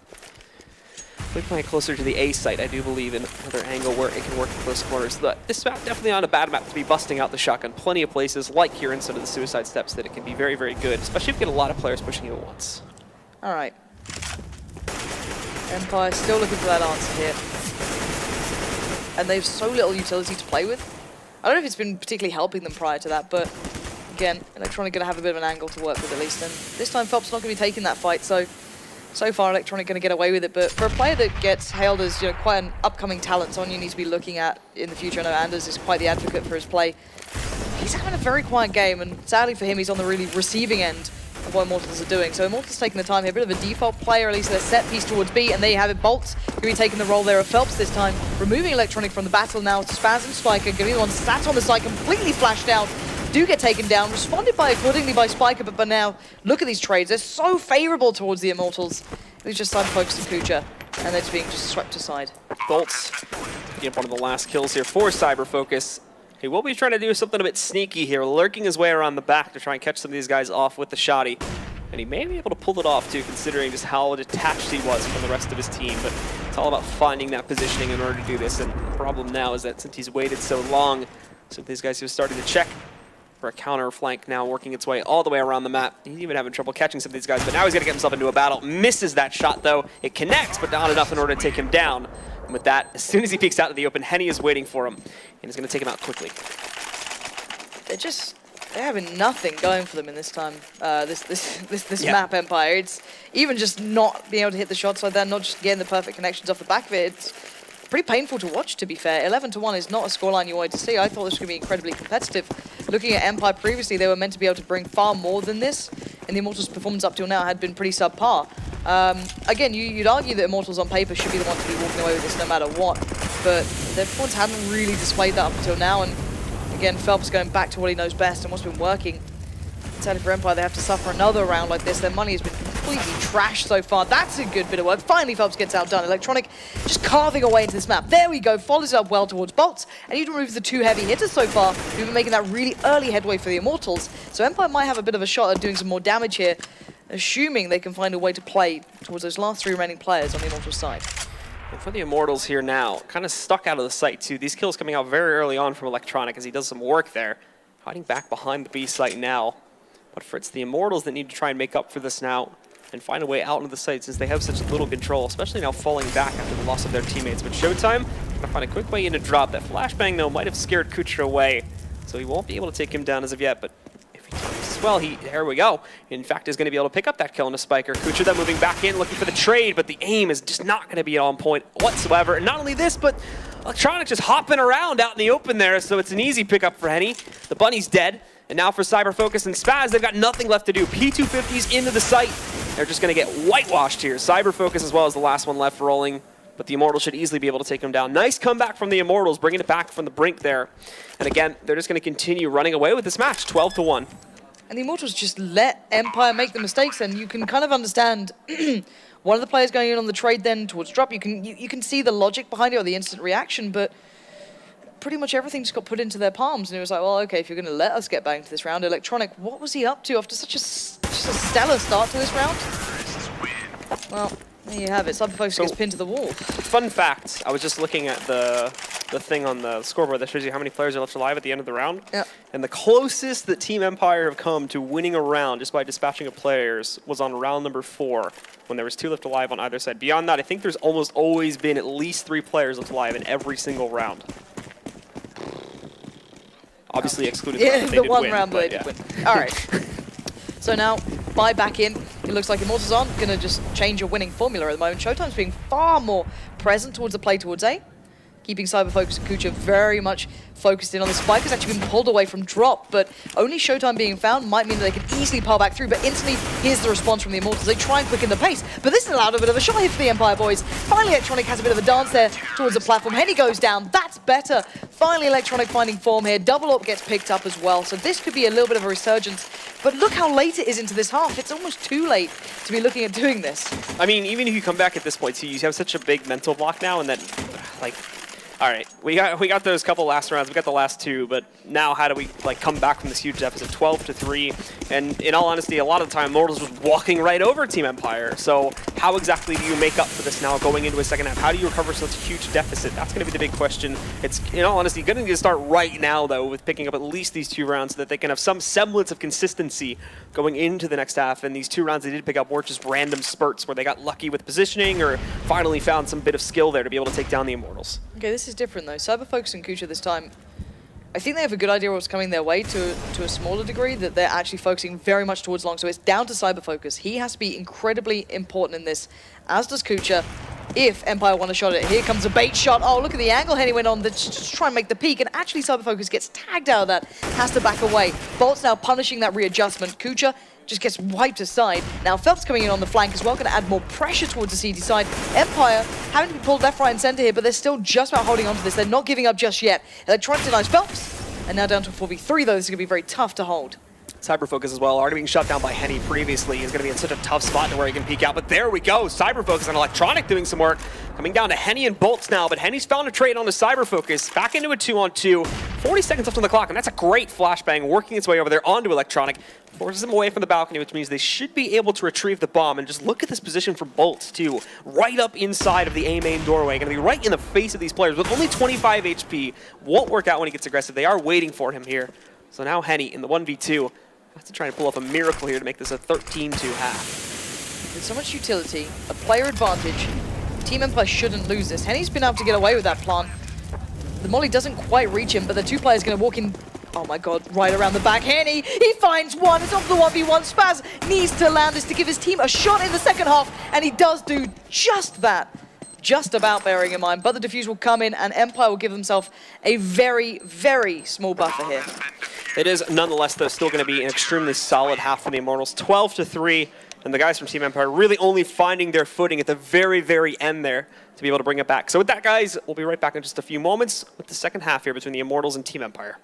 we're playing closer to the A site, I do believe, in another angle where it can work in close quarters. This map definitely not a bad map to be busting out the shotgun. Plenty of places, like here inside of the Suicide Steps, that it can be very, very good, especially if you get a lot of players pushing you at once. All right. Empire still looking for that answer here. And they have so little utility to play with. I don't know if it's been particularly helping them prior to that, but again, Electronic going to have a bit of an angle to work with at least. And this time Phelps not going to be taking that fight, so far Electronic going to get away with it. But for a player that gets hailed as quite an upcoming talent, someone you need to be looking at in the future, I know Anders is quite the advocate for his play. He's having a very quiet game, and sadly for him, he's on the really receiving end of what Immortals are doing. So Immortals taking the time here, a bit of a default play, or at least their set piece towards B, and there you have it. Bolts going to be taking the role there of Phelps this time, removing Electronic from the battle now. Spaz and Spiker going to be the one sat on the side, completely flashed out. Do get taken down, responded by accordingly by Spiker, but now look at these trades. They're so favorable towards the Immortals. He's just side focused to Kucha, and they're just being swept aside. Bolts picking up one of the last kills here for Cyberfocus. He will be trying to do something a bit sneaky here, lurking his way around the back to try and catch some of these guys off with the shoddy. And he may be able to pull it off too, considering just how detached he was from the rest of his team. But it's all about finding that positioning in order to do this. And the problem now is that since he's waited so long, so these guys have started to check for a counter flank now, working its way all the way around the map. He's even having trouble catching some of these guys, but now he's going to get himself into a battle. Misses that shot though. It connects, but not enough in order to take him down. And with that, as soon as he peeks out to the open, Henny is waiting for him, and he's going to take him out quickly. They're having nothing going for them in this time, this Yeah. map, Empire. It's even just not being able to hit the shots like that, not just getting the perfect connections off the back of it. It's pretty painful to watch, to be fair. 11-1 is not a scoreline you wanted to see. I thought this was going to be incredibly competitive. Looking at Empire previously, they were meant to be able to bring far more than this, and the Immortals' performance up till now had been pretty subpar. Again, you'd argue that Immortals on paper should be the ones to be walking away with this no matter what, but their performance hadn't really displayed that up until now, and again, Phelps going back to what he knows best and what's been working. Sadly for Empire, they have to suffer another round like this. Their money has been completely trashed so far. That's a good bit of work. Finally, Phelps gets outdone. Electronic just carving away into this map. There we go, follows it up well towards Bolts, and he removes the 2 heavy hitters so far, who've been making that really early headway for the Immortals. So Empire might have a bit of a shot at doing some more damage here, assuming they can find a way to play towards those last 3 remaining players on the Immortals side. And for the Immortals here now, kind of stuck out of the sight too. These kills coming out very early on from Electronic as he does some work there. Hiding back behind the B site now. But it's the Immortals that need to try and make up for this now and find a way out into the site since they have such little control, especially now falling back after the loss of their teammates. But Showtime gonna find a quick way in to drop. That flashbang though might have scared Kucha away, so he won't be able to take him down as of yet. But if he does as well, there we go. In fact, is going to be able to pick up that kill on a Spiker. Kucha then moving back in, looking for the trade, but the aim is just not going to be on point whatsoever. And not only this, but Electronic just hopping around out in the open there, so it's an easy pickup for Henny. The bunny's dead. And now for Cyberfocus and Spaz, they've got nothing left to do. P250's into the site. They're just going to get whitewashed here. Cyberfocus as well as the last one left rolling. But the Immortals should easily be able to take them down. Nice comeback from the Immortals, bringing it back from the brink there. And again, they're just going to continue running away with this match, 12-1. And the Immortals just let Empire make the mistakes, and you can kind of understand one of the players going in on the trade then towards drop. You can see the logic behind it or the instant reaction, but pretty much everything just got put into their palms, and it was like, well, okay, if you're going to let us get back into this round, Electronic, what was he up to after such just a stellar start to this round? Well, there you have it. Cyberfocus gets pinned to the wall. Fun fact, I was just looking at the the thing on the scoreboard that shows you how many players are left alive at the end of the round. Yep. And the closest that Team Empire have come to winning a round just by dispatching of players was on round number 4, when there was 2 left alive on either side. Beyond that, I think there's almost always been at least 3 players left alive in every single round. Obviously excluding the one win, round they did win. All right. So now, buy back in. It looks like Immortals aren't going to just change a winning formula at the moment. Showtime's being far more present towards the play towards A. Keeping Cyberfocus and Kucha very much focused in on the spike. Has actually been pulled away from drop, but only Showtime being found might mean that they can easily power back through, but instantly, here's the response from the Immortals. They try and quicken the pace, but this allowed a bit of a shot here for the Empire boys. Finally, Electronic has a bit of a dance there towards the platform. Henny goes down, that's better. Finally, Electronic finding form here. Double up gets picked up as well, so this could be a little bit of a resurgence. But look how late it is into this half. It's almost too late to be looking at doing this. I mean, even if you come back at this point, too, you have such a big mental block now, and then, like, all right, we got those couple last rounds, we got the last 2, but now how do we come back from this huge deficit, 12-3? And in all honesty, a lot of the time, Immortals was walking right over Team Empire. So how exactly do you make up for this now going into a second half? How do you recover such a huge deficit? That's going to be the big question. It's, in all honesty, going to need to start right now, though, with picking up at least these 2 rounds so that they can have some semblance of consistency going into the next half. And these 2 rounds they did pick up weren't just random spurts where they got lucky with positioning or finally found some bit of skill there to be able to take down the Immortals. Okay, this is different though. Cyberfocus and Kucha this time, I think they have a good idea of what's coming their way to a smaller degree, that they're actually focusing very much towards long. So it's down to Cyberfocus. He has to be incredibly important in this, as does Kucha. If Empire want to shot it, here comes a bait shot. Oh, look at the angle Henny went on to just try and make the peak, and actually Cyberfocus gets tagged out of that, has to back away. Bolt's now punishing that readjustment. Kucha just gets wiped aside. Now Phelps coming in on the flank as well, going to add more pressure towards the CT side. Empire having to be pulled left, right, and center here, but they're still just about holding on to this. They're not giving up just yet. Electronic denies Phelps, and now down to a 4v3 though. This is going to be very tough to hold. Cyberfocus as well, already being shut down by Henny previously. He's going to be in such a tough spot to where he can peek out, but there we go. Cyberfocus and Electronic doing some work. Coming down to Henny and Bolts now, but Henny's found a trade on the Cyberfocus. Back into a 2-on-2. 40 seconds left on the clock, and that's a great flashbang working its way over there onto Electronic. Forces him away from the balcony, which means they should be able to retrieve the bomb. And just look at this position for Bolts, too. Right up inside of the A main doorway. Going to be right in the face of these players with only 25 HP. Won't work out when he gets aggressive. They are waiting for him here. So now Henny in the 1v2. Has to try and pull off a miracle here to make this a 13-2 half. With so much utility, a player advantage, Team Empire shouldn't lose this. Henny's been able to get away with that plant. The molly doesn't quite reach him, but the 2 players going to walk in. Oh my god, right around the back. Henny, he finds one. It's off the 1v1. Spaz needs to land this to give his team a shot in the second half, and he does do just that. Just about, bearing in mind. But the defuse will come in, and Empire will give themselves a very, very small buffer here. It is nonetheless, though, still going to be an extremely solid half for the Immortals. 12-3, and the guys from Team Empire really only finding their footing at the very, very end there to be able to bring it back. So with that, guys, we'll be right back in just a few moments with the second half here between the Immortals and Team Empire.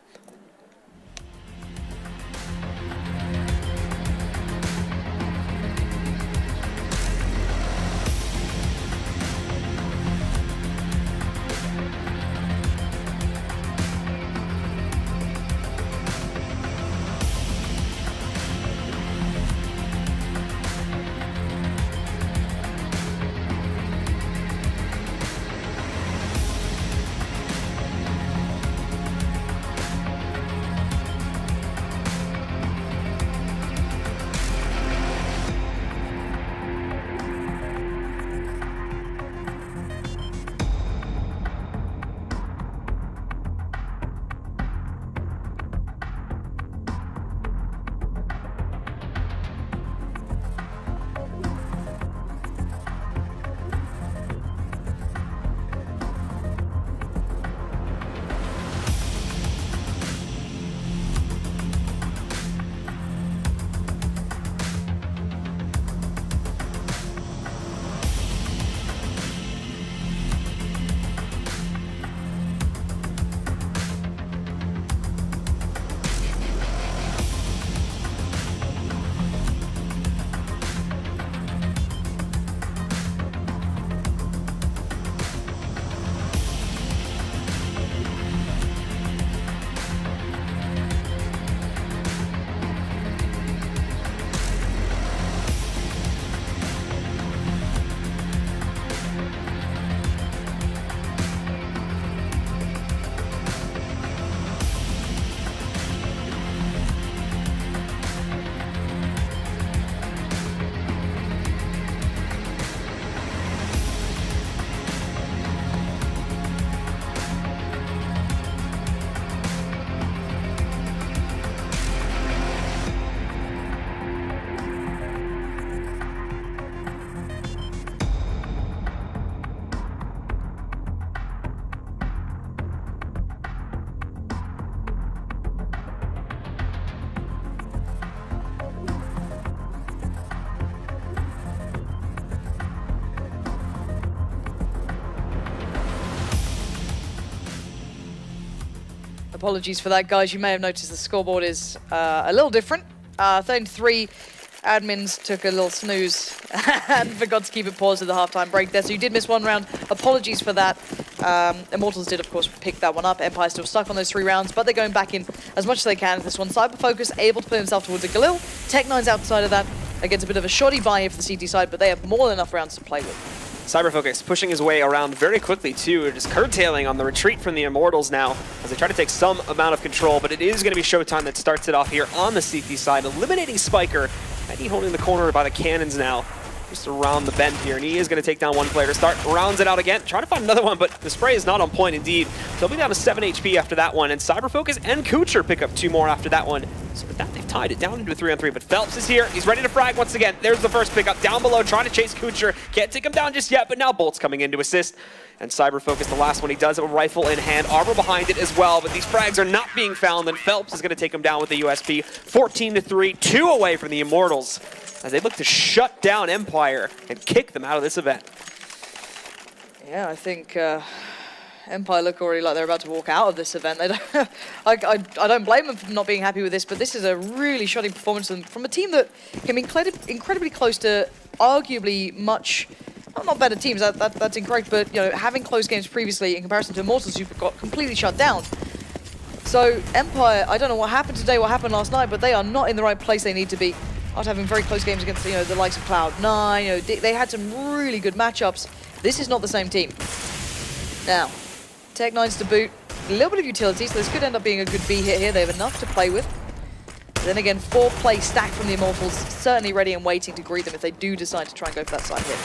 Apologies for that, guys. You may have noticed the scoreboard is a little different. 33 admins took a little snooze and forgot to keep it paused at the halftime break there, so you did miss one round. Apologies for that. Immortals did, of course, pick that one up. Empire still stuck on those 3 rounds, but they're going back in as much as they can. This one, Cyberfocus able to play himself towards a Galil. Tech9's outside of that. Against a bit of a shoddy buy here for the CT side, but they have more than enough rounds to play with. Cyberfocus pushing his way around very quickly too, just curtailing on the retreat from the Immortals now as they try to take some amount of control, but it is going to be Showtime that starts it off here on the CT side, eliminating Spiker. And he holding the corner by the cannons now, just around the bend here, and he is going to take down one player to start, rounds it out again, trying to find another one, but the spray is not on point indeed. They'll be down to 7 HP after that one, and Cyberfocus and Kucher pick up 2 more after that one. So with that, they've tied it down into a 3-on-3, but Phelps is here, he's ready to frag once again. There's the first pickup, down below, trying to chase Kucher, can't take him down just yet, but now Bolt's coming in to assist. And Cyberfocus, the last one, he does have a rifle in hand, armor behind it as well, but these frags are not being found, and Phelps is going to take him down with the USP. 14-3, 2 away from the Immortals, as they look to shut down Empire and kick them out of this event. Yeah, I think Empire look already like they're about to walk out of this event. They don't, I don't blame them for not being happy with this, but this is a really shoddy performance from a team that can be incredibly close to arguably much, not better teams, that's incorrect, but you know, having close games previously in comparison to Immortals who've got completely shut down. So Empire, I don't know what happened today, what happened last night, but they are not in the right place they need to be. After having very close games against the likes of Cloud9, they had some really good matchups. This is not the same team. Now, Tech9's to boot, a little bit of utility, so this could end up being a good B hit here. They have enough to play with. Then again, 4 plays stacked from the Immortals, certainly ready and waiting to greet them if they do decide to try and go for that side hit.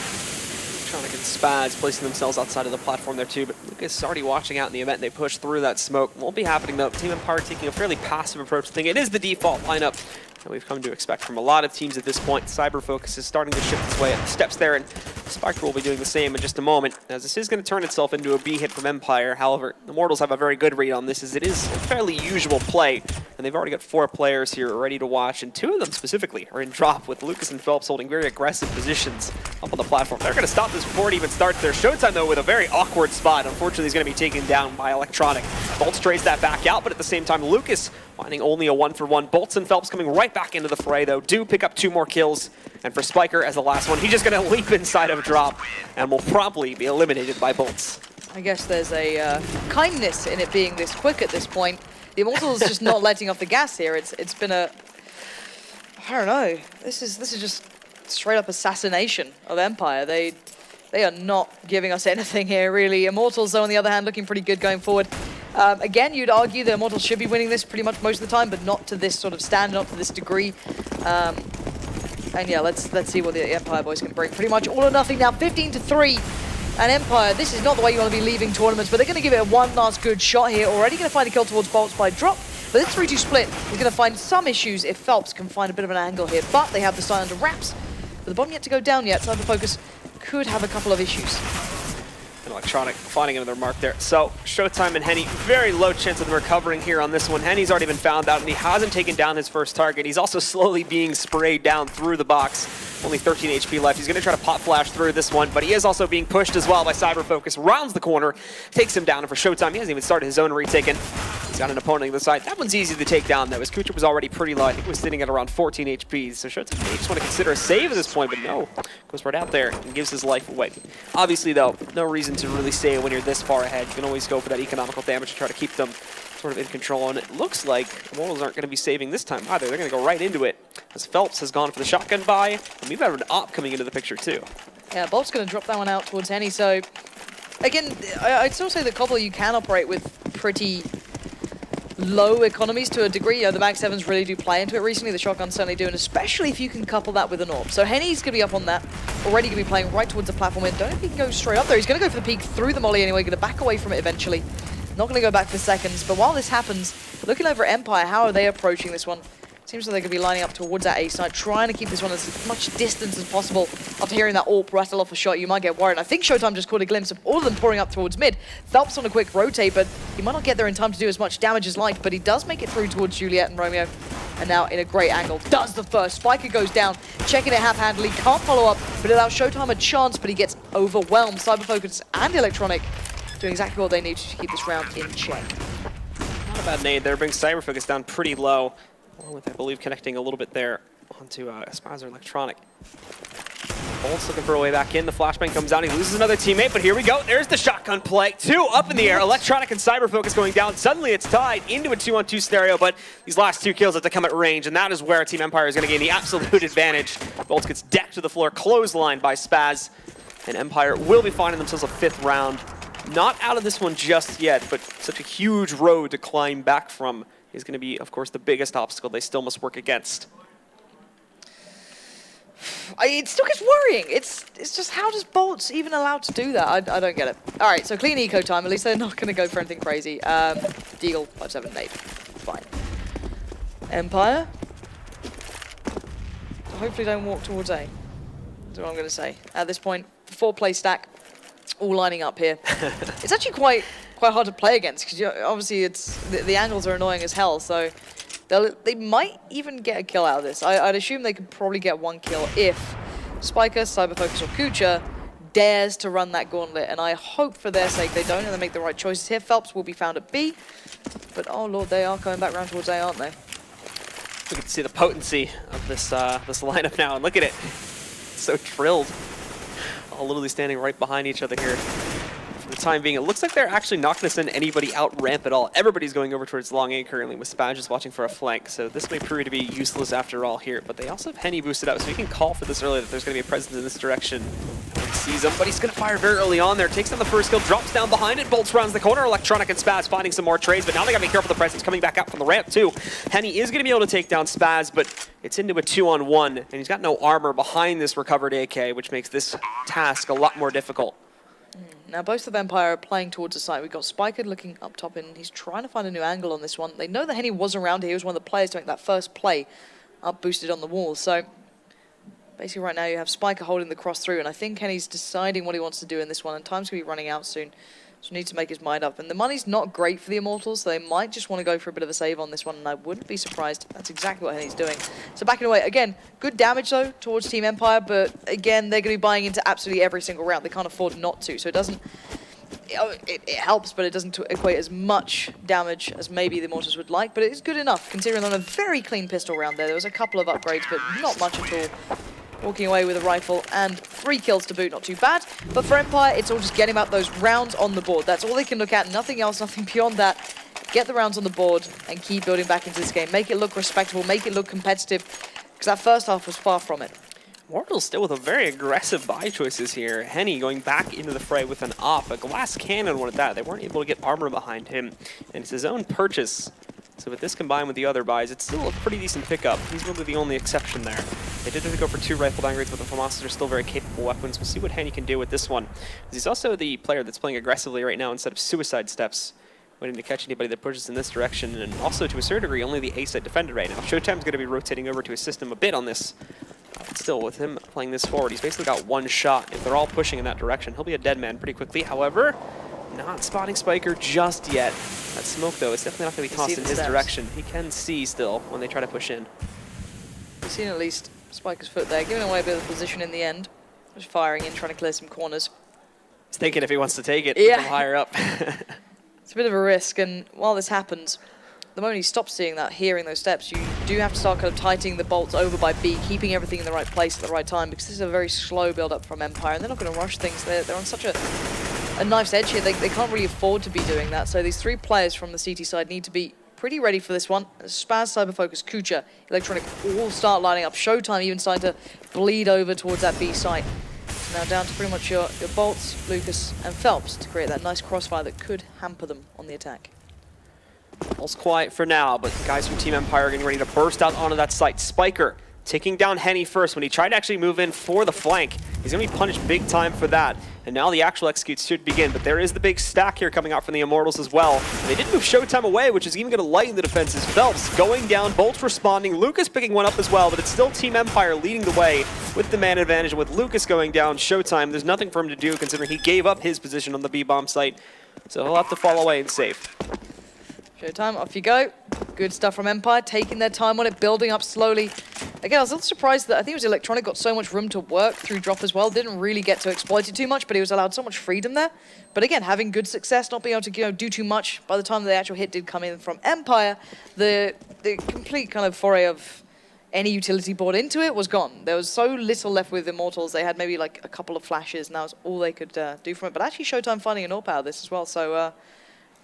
Tronic and Spaz placing themselves outside of the platform there too, but Lucas is already watching out in the event. They push through that smoke. Won't be happening though. Team Empire taking a fairly passive approach to the thing. It is the default lineup that we've come to expect from a lot of teams at this point. Cyberfocus is starting to shift its way up the steps there, and Spiker will be doing the same in just a moment, as this is going to turn itself into a B hit from Empire. However, the Immortals have a very good read on this, as it is a fairly usual play, and they've already got 4 players here ready to watch, and 2 of them specifically are in drop, with Lucas and Phelps holding very aggressive positions up on the platform. They're going to stop this before it even starts. Their Showtime, though, with a very awkward spot. Unfortunately, he's going to be taken down by Electronic. Bolts trades that back out, but at the same time, Lucas finding only a 1-for-1. Bolts and Phelps coming right back into the fray, though, do pick up 2 more kills. And for Spiker as the last one, he's just going to leap inside of a drop and will probably be eliminated by Bolts. I guess there's a kindness in it being this quick at this point. The Immortals just not letting off the gas here. It's been a, I don't know. This is just straight up assassination of Empire. They are not giving us anything here, really. Immortals, though, on the other hand, looking pretty good going forward. Again, you'd argue the Immortals should be winning this pretty much most of the time, but not to this sort of standard, not to this degree. And yeah, let's see what the Empire boys can bring. Pretty much all or nothing now, 15-3. And Empire, this is not the way you want to be leaving tournaments, but they're going to give it one last good shot here. Already going to find a kill towards Bolts by drop. But this 3-2 split is going to find some issues if Phelps can find a bit of an angle here. But they have the side under wraps. But the bomb yet to go down yet, so Cyberfocus could have a couple of issues. And Electronic finding another mark there. So Showtime and Henny, very low chance of them recovering here on this one. Henny's already been found out, and he hasn't taken down his first target. He's also slowly being sprayed down through the box. Only 13 HP left. He's going to try to pop flash through this one, but he is also being pushed as well by Cyberfocus. Rounds the corner, takes him down, and for Showtime, he hasn't even started his own retake. He's got an opponent on the side. That one's easy to take down, though, as Kucher was already pretty low. I think he was sitting at around 14 HP, so Showtime may just want to consider a save at this point, but no. Goes right out there and gives his life away. Obviously, though, no reason to really save when you're this far ahead. You can always go for that economical damage to try to keep them sort of in control, and it looks like Immortals aren't going to be saving this time either. They're going to go right into it, as Phelps has gone for the shotgun buy, and we've had an op coming into the picture too. Yeah, Bolt's going to drop that one out towards Henny, so again, I'd still say that Cbble you can operate with pretty low economies to a degree. You know, the Mag 7s really do play into it recently, the shotguns certainly do, and especially if you can couple that with an AWP. So Henny's going to be up on that, already going to be playing right towards the platform, and don't know if he can go straight up there. He's going to go for the peek through the molly anyway, going to back away from it eventually. Not going to go back for seconds, but while this happens, looking over at Empire, how are they approaching this one? Seems like they're going to be lining up towards that A side, trying to keep this one as much distance as possible. After hearing that AWP rattle off a shot, you might get worried. I think Showtime just caught a glimpse of all of them pouring up towards mid. Phelps on a quick rotate, but he might not get there in time to do as much damage as liked, but he does make it through towards Juliet and Romeo. And now in a great angle, does the first. Spiker goes down, checking it half-handedly, can't follow up, but it allows Showtime a chance, but he gets overwhelmed. Cyberfocus and Electronic doing exactly what they need to keep this round in check. Not a bad nade there. Brings Cyber Focus down pretty low. Along with, I believe, connecting a little bit there onto Spaz or Electronic. Bolt's looking for a way back in. The flashbang comes out. He loses another teammate, but here we go. There's the shotgun play. 2 up in the air. Electronic and Cyber Focus going down. Suddenly it's tied into a 2-on-2 scenario, but these last 2 kills have to come at range, and that is where Team Empire is going to gain the absolute advantage. Bolts gets decked to the floor, clotheslined by Spaz, and Empire will be finding themselves a 5th round. Not out of this one just yet, but such a huge road to climb back from is going to be, of course, the biggest obstacle they still must work against. It still gets worrying. It's just, how does Bolts even allowed to do that? I don't get it. All right, so clean eco time. At least they're not going to go for anything crazy. Deagle 5-7 nade. Fine. Empire. Hopefully don't walk towards A. That's what I'm going to say. At this point, 4-play stack, all lining up here. It's actually quite hard to play against because obviously it's the angles are annoying as hell. So. They might even get a kill out of this. I'd assume they could probably get 1 kill if Spiker, Cyber Focus, or Kucha dares to run that gauntlet. And I hope for their sake they don't and they make the right choices here. Phelps will be found at B. But oh lord, they are coming back round towards A, aren't they? We can see the potency of this this lineup now. And look at it. It's so drilled. All literally standing right behind each other here. For the time being, it looks like they're actually not going to send anybody out ramp at all. Everybody's going over towards long A currently, with Spaz just watching for a flank, so this may prove to be useless after all here. But they also have Henny boosted up, so we can call for this early that there's going to be a presence in this direction. Sees him, but he's going to fire very early on there. Takes down the first kill, drops down behind it, Bolts rounds the corner. Electronic and Spaz finding some more trades, but now they got to be careful of the presence coming back out from the ramp too. Henny is going to be able to take down Spaz, but it's into a 2-on-1, and he's got no armor behind this recovered AK, which makes this task a lot more difficult. Now both of Empire are playing towards the site. We've got Spiker looking up top and he's trying to find a new angle on this one. They know that Henny was around here. He was one of the players to make that first play up boosted on the wall. So basically right now you have Spiker holding the cross through and I think Henny's deciding what he wants to do in this one and time's going to be running out soon. So he needs to make his mind up. And the money's not great for the Immortals, so they might just want to go for a bit of a save on this one, and I wouldn't be surprised. That's exactly what Henny's doing. So backing away. Again, good damage, though, towards Team Empire, but again, they're going to be buying into absolutely every single round. They can't afford not to, so it doesn't... It helps, but it doesn't equate as much damage as maybe the Immortals would like, but it is good enough, considering on a very clean pistol round there. There was a couple of upgrades, but not much at all. Walking away with a rifle and 3 kills to boot, not too bad. But for Empire, it's all just getting about those rounds on the board. That's all they can look at, nothing else, nothing beyond that. Get the rounds on the board and keep building back into this game. Make it look respectable, make it look competitive, because that first half was far from it. Immortals still with a very aggressive buy choices here. Henny going back into the fray with an op, a glass cannon one at that. They weren't able to get armor behind him, and it's his own purchase. So with this combined with the other buys, it's still a pretty decent pickup. He's really the only exception there. They did have to go for 2 rifle downgrades, but the FAMASas are still very capable weapons. We'll see what Henny can do with this one. He's also the player that's playing aggressively right now instead of suicide steps, waiting to catch anybody that pushes in this direction, and also to a certain degree only the A-side defender right now. Showtime's going to be rotating over to assist him a bit on this. But still, with him playing this forward, he's basically got 1 shot. If they're all pushing in that direction, he'll be a dead man pretty quickly. However, not spotting Spiker just yet. That smoke, though, is definitely not going to be tossed in his direction. He can see still when they try to push in. You've seen at least Spiker's foot there, giving away a bit of position in the end. Just firing in, trying to clear some corners. He's thinking if he wants to take it Yeah. from higher up. It's a bit of a risk, and while this happens, the moment you stop seeing that, hearing those steps, you do have to start kind of tightening the bolts over by B, keeping everything in the right place at the right time, because this is a very slow build-up from Empire, and they're not going to rush things. They're on such a knife's edge here. They can't really afford to be doing that, so these 3 players from the CT side need to be pretty ready for this one. Spaz, Cyber Focus, Kucha, Electronic all start lining up. Showtime even starting to bleed over towards that B site. So now down to pretty much your Bolts, Lucas, and Phelps to create that nice crossfire that could hamper them on the attack. All's quiet for now, but the guys from Team Empire are getting ready to burst out onto that site. Spiker taking down Henny first. When he tried to actually move in for the flank, he's going to be punished big time for that. And now the actual executes should begin, but there is the big stack here coming out from the Immortals as well. And they did move Showtime away, which is even going to lighten the defenses. Phelps going down, Bolts responding, Lucas picking one up as well, but it's still Team Empire leading the way with the man advantage. And with Lucas going down, Showtime, there's nothing for him to do considering he gave up his position on the B-bomb site. So he'll have to fall away and save. Showtime, off you go. Good stuff from Empire, taking their time on it, building up slowly. Again, I was a little surprised that I think it was Electronic got so much room to work through drop as well. Didn't really get to exploit it too much, but he was allowed so much freedom there. But again, having good success, not being able to do too much. By the time the actual hit did come in from Empire, the complete kind of foray of any utility board into it was gone. There was so little left with Immortals. They had maybe like a couple of flashes, and that was all they could do from it. But actually, Showtime finding an AWP out of this as well. So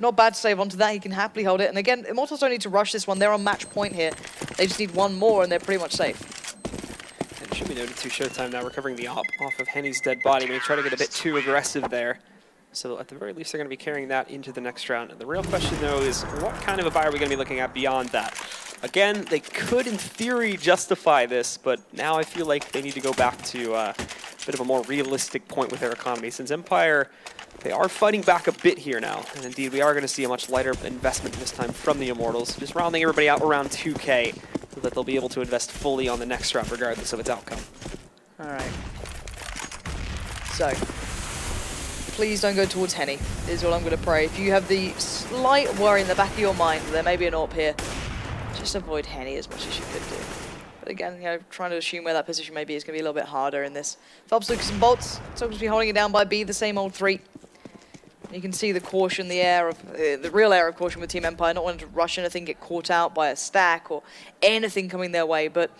not bad to save onto that. He can happily hold it. And again, Immortals don't need to rush this one. They're on match point here. They just need one more, and they're pretty much safe. And it should be noted too, Showtime now recovering the AWP off of Henny's dead body. Maybe try to get a bit too aggressive there. So at the very least, they're going to be carrying that into the next round. And the real question, though, is what kind of a buy are we going to be looking at beyond that? Again, they could, in theory, justify this, but now I feel like they need to go back to a bit of a more realistic point with their economy. Since Empire, they are fighting back a bit here now. And indeed, we are going to see a much lighter investment this time from the Immortals, just rounding everybody out around 2K so that they'll be able to invest fully on the next round, regardless of its outcome. All right. So, please don't go towards Henny, is all I'm going to pray. If you have the slight worry in the back of your mind that there may be an AWP here, just avoid Henny as much as you could do. But again, you know, trying to assume where that position may be is going to be a little bit harder in this. Phelps, Lucas, and Bolts, it's going to be holding it down by B, the same old 3. You can see the caution, the air of the real air of caution with Team Empire, not wanting to rush anything, get caught out by a stack or anything coming their way. But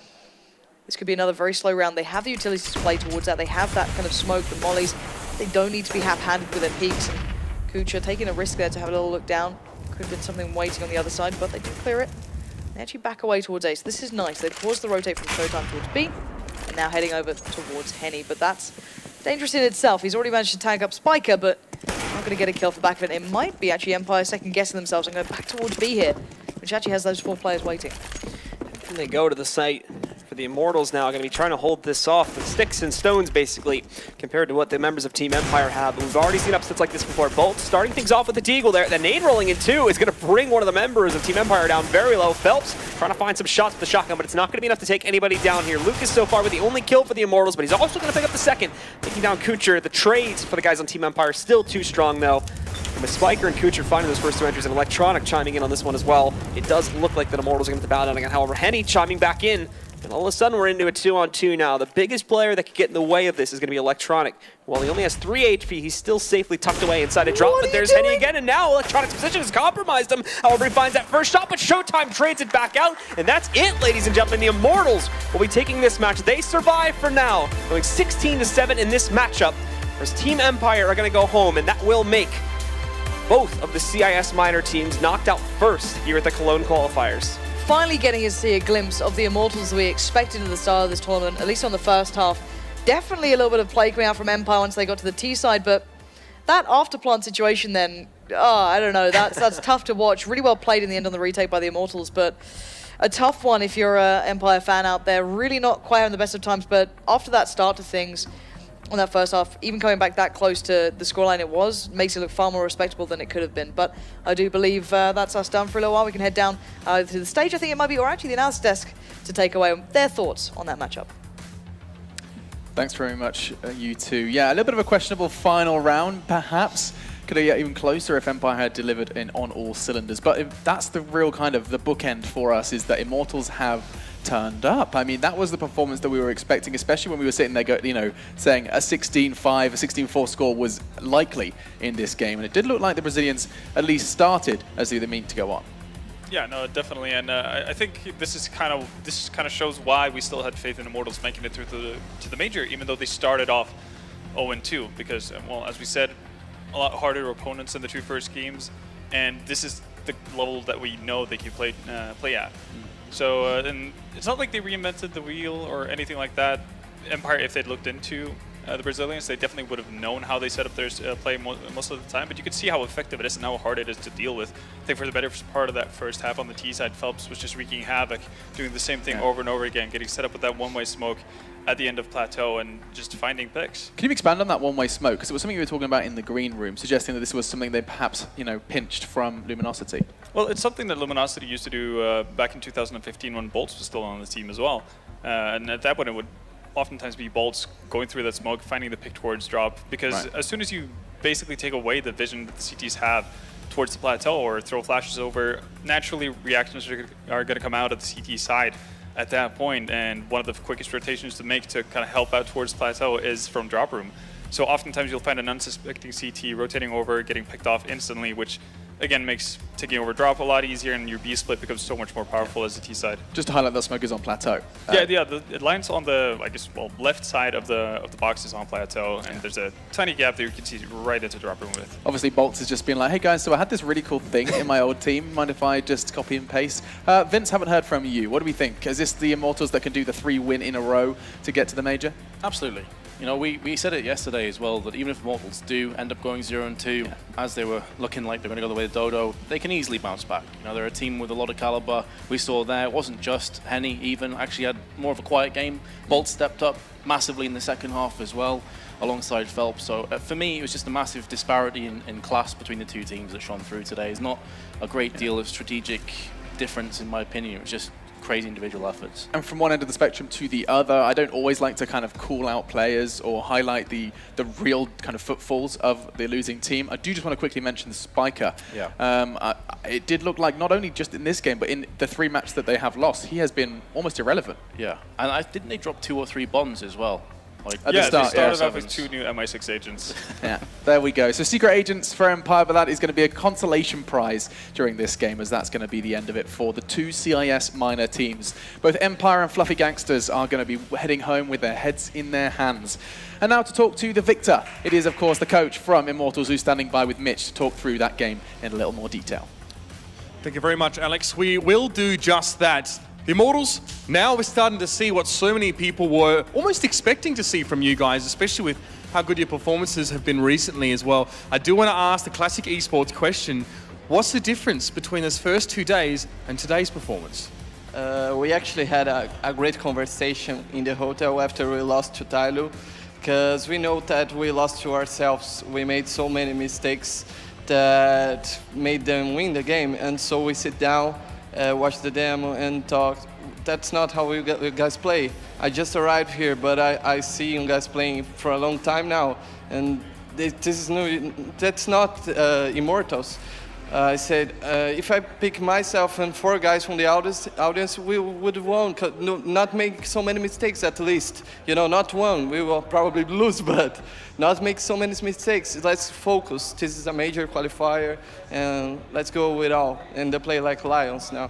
this could be another very slow round. They have the utilities to play towards that. They have that kind of smoke, the mollies. They don't need to be half-handed with their peaks. And Kucha taking a risk there to have a little look down. Could have been something waiting on the other side, but they do clear it. They actually back away towards Ace. This is nice. They've paused the rotate from Showtime towards B, and now heading over towards Henny. But that's dangerous in itself. He's already managed to tag up Spiker, but not going to get a kill for the back of it. It might be actually Empire second-guessing themselves and going back towards B here, which actually has those 4 players waiting. And they go to the site for the Immortals now, going to be trying to hold this off with sticks and stones, basically, compared to what the members of Team Empire have. But we've already seen upsets like this before. Bolt starting things off with the Deagle there. The nade rolling in too is going to bring one of the members of Team Empire down very low. Phelps trying to find some shots with the shotgun, but it's not going to be enough to take anybody down here. Lucas so far with the only kill for the Immortals, but he's also going to pick up the second, taking down Kucher. The trades for the guys on Team Empire still too strong, though. And with Spiker and Kucher finding those first 2 entries and Electronic chiming in on this one as well, it does look like the Immortals are going to bow down again. However, Henny chiming back in, and all of a sudden we're into a 2-on-2 now. The biggest player that could get in the way of this is going to be Electronic. While he only has 3 HP, he's still safely tucked away inside a drop, but there's Henny again, and now Electronic's position has compromised him. However, he finds that first shot, but Showtime trades it back out, and that's it, ladies and gentlemen. The Immortals will be taking this match. They survive for now, going 16-7 in this matchup, whereas Team Empire are going to go home, and that will make both of the CIS minor teams knocked out first here at the Cologne qualifiers. Finally getting to see a glimpse of the Immortals that we expected at the start of this tournament, at least on the first half. Definitely a little bit of play coming out from Empire once they got to the T side, but that after-plant situation then, I don't know, that's tough to watch. Really well played in the end on the retake by the Immortals, but a tough one if you're an Empire fan out there. Really not quite having the best of times, but after that start to things, on that first half, even coming back that close to the scoreline it was, makes it look far more respectable than it could have been. But I do believe that's us done for a little while. We can head down to the stage, I think it might be, or actually the analysis desk to take away their thoughts on that matchup. Thanks very much, you two. Yeah, a little bit of a questionable final round, perhaps. Could have got even closer if Empire had delivered on all cylinders. But if that's the real kind of the bookend for us, is that Immortals have turned up. I mean, that was the performance that we were expecting, especially when we were sitting there, saying a 16-5, a 16-4 score was likely in this game. And it did look like the Brazilians at least started as they mean to go on. Yeah, no, definitely, and I think this kind of shows why we still had faith in Immortals making it through to the major, even though they started off 0-2, because, well, as we said, a lot harder opponents in the 2 first games, and this is the level that we know they can play at. So, and it's not like they reinvented the wheel or anything like that. Empire, if they'd looked into the Brazilians, they definitely would have known how they set up their play most of the time, but you could see how effective it is and how hard it is to deal with. I think for the better part of that first half on the T side, Phelps was just wreaking havoc, doing the same thing over and over again, getting set up with that one-way smoke at the end of Plateau and just finding picks. Can you expand on that one-way smoke? Because it was something you were talking about in the green room, suggesting that this was something they perhaps, pinched from Luminosity. Well, it's something that Luminosity used to do back in 2015 when Bolts was still on the team as well. And at that point, it would oftentimes be Bolts going through that smoke, finding the pick towards drop, because as soon as you basically take away the vision that the CTs have, towards the plateau or throw flashes over, naturally reactions are going to come out of the CT side at that point, and one of the quickest rotations to make to kind of help out towards plateau is from drop room. So oftentimes you'll find an unsuspecting CT rotating over, getting picked off instantly, which again makes taking over drop a lot easier, and your B split becomes so much more powerful as a T side. Just to highlight that smoke is on plateau. It lands on the, I guess, well, left side of the boxes on plateau, and there's a tiny gap that you can see right into drop room with. Obviously, Bolts has just been like, hey guys, so I had this really cool thing in my old team. Mind if I just copy and paste? Vince, haven't heard from you. What do we think? Is this the Immortals that can do the 3 win in a row to get to the major? Absolutely. You know, we said it yesterday as well, that even if Immortals do end up going 0-2, as they were looking like they're going to go the way of Dodo, they can easily bounce back. You know, they're a team with a lot of caliber. We saw there, it wasn't just Henny even, actually had more of a quiet game. Bolt stepped up massively in the second half as well, alongside Phelps. So for me, it was just a massive disparity in class between the two teams that shone through today. It's not a great deal of strategic difference, in my opinion. It was just crazy individual efforts. And from one end of the spectrum to the other, I don't always like to kind of call out players or highlight the real kind of footfalls of the losing team. I do just want to quickly mention the Spiker. Yeah. It did look like not only just in this game, but in the 3 matches that they have lost, he has been almost irrelevant. Yeah, and didn't they drop 2 or 3 bombs as well? Like They started off with 2 new MI6 agents. Yeah, there we go. So secret agents for Empire, but that is going to be a consolation prize during this game, as that's going to be the end of it for the 2 CIS minor teams. Both Empire and Fluffy Gangsters are going to be heading home with their heads in their hands. And now to talk to the victor, it is of course the coach from Immortals who's standing by with Mitch to talk through that game in a little more detail. Thank you very much, Alex. We will do just that. The Immortals, now we're starting to see what so many people were almost expecting to see from you guys, especially with how good your performances have been recently as well. I do want to ask the classic esports question. What's the difference between those first 2 days and today's performance? We actually had a great conversation in the hotel after we lost to Tyloo, because we know that we lost to ourselves. We made so many mistakes that made them win the game, and so we sit down, watch the demo and talk. That's not how we guys play. I just arrived here, but I see you guys playing for a long time now, and this is new. That's not Immortals. I said, if I pick myself and 4 guys from the audience, we would have won. Not make so many mistakes at least. You know, not won. We will probably lose, but not make so many mistakes. Let's focus. This is a major qualifier, and let's go with all and they play like lions now.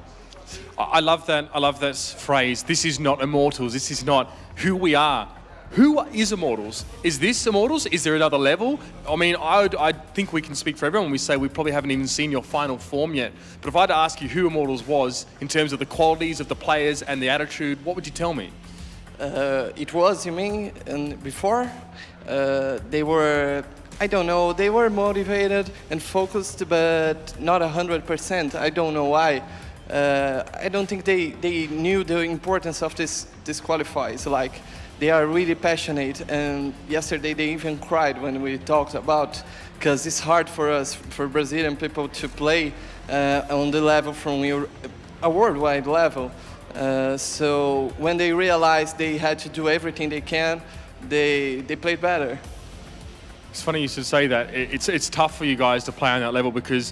I love that. I love that phrase. This is not Immortals. This is not who we are. Who is Immortals? Is this Immortals? Is there another level? I mean, I think we can speak for everyone when we say we probably haven't even seen your final form yet. But if I had to ask you who Immortals was in terms of the qualities of the players and the attitude, what would you tell me? It was, you mean, and before? They were, I don't know, they were motivated and focused, but not 100%. I don't know why. I don't think they knew the importance of this qualifiers. Like, they are really passionate, and yesterday they even cried when we talked about, because it's hard for us, for Brazilian people, to play on the level from a worldwide level. So when they realized they had to do everything they can, they played better. It's funny you should say that. It's tough for you guys to play on that level because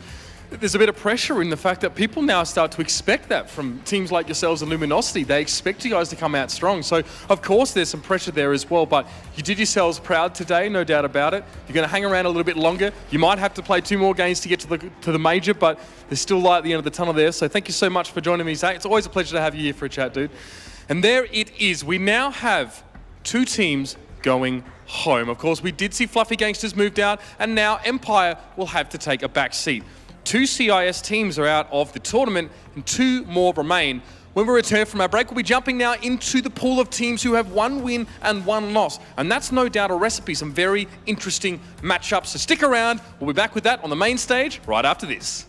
there's a bit of pressure in the fact that people now start to expect that from teams like yourselves and Luminosity. They expect you guys to come out strong. So, of course, there's some pressure there as well, but you did yourselves proud today, no doubt about it. You're going to hang around a little bit longer. You might have to play 2 more games to get to the major, but there's still light at the end of the tunnel there. So thank you so much for joining me, Zach. It's always a pleasure to have you here for a chat, dude. And there it is. We now have 2 teams going home. Of course, we did see Fluffy Gangsters moved out, and now Empire will have to take a back seat. 2 CIS teams are out of the tournament and 2 more remain. When we return from our break, we'll be jumping now into the pool of teams who have 1 win and 1 loss. And that's no doubt a recipe, some very interesting matchups. So stick around. We'll be back with that on the main stage right after this.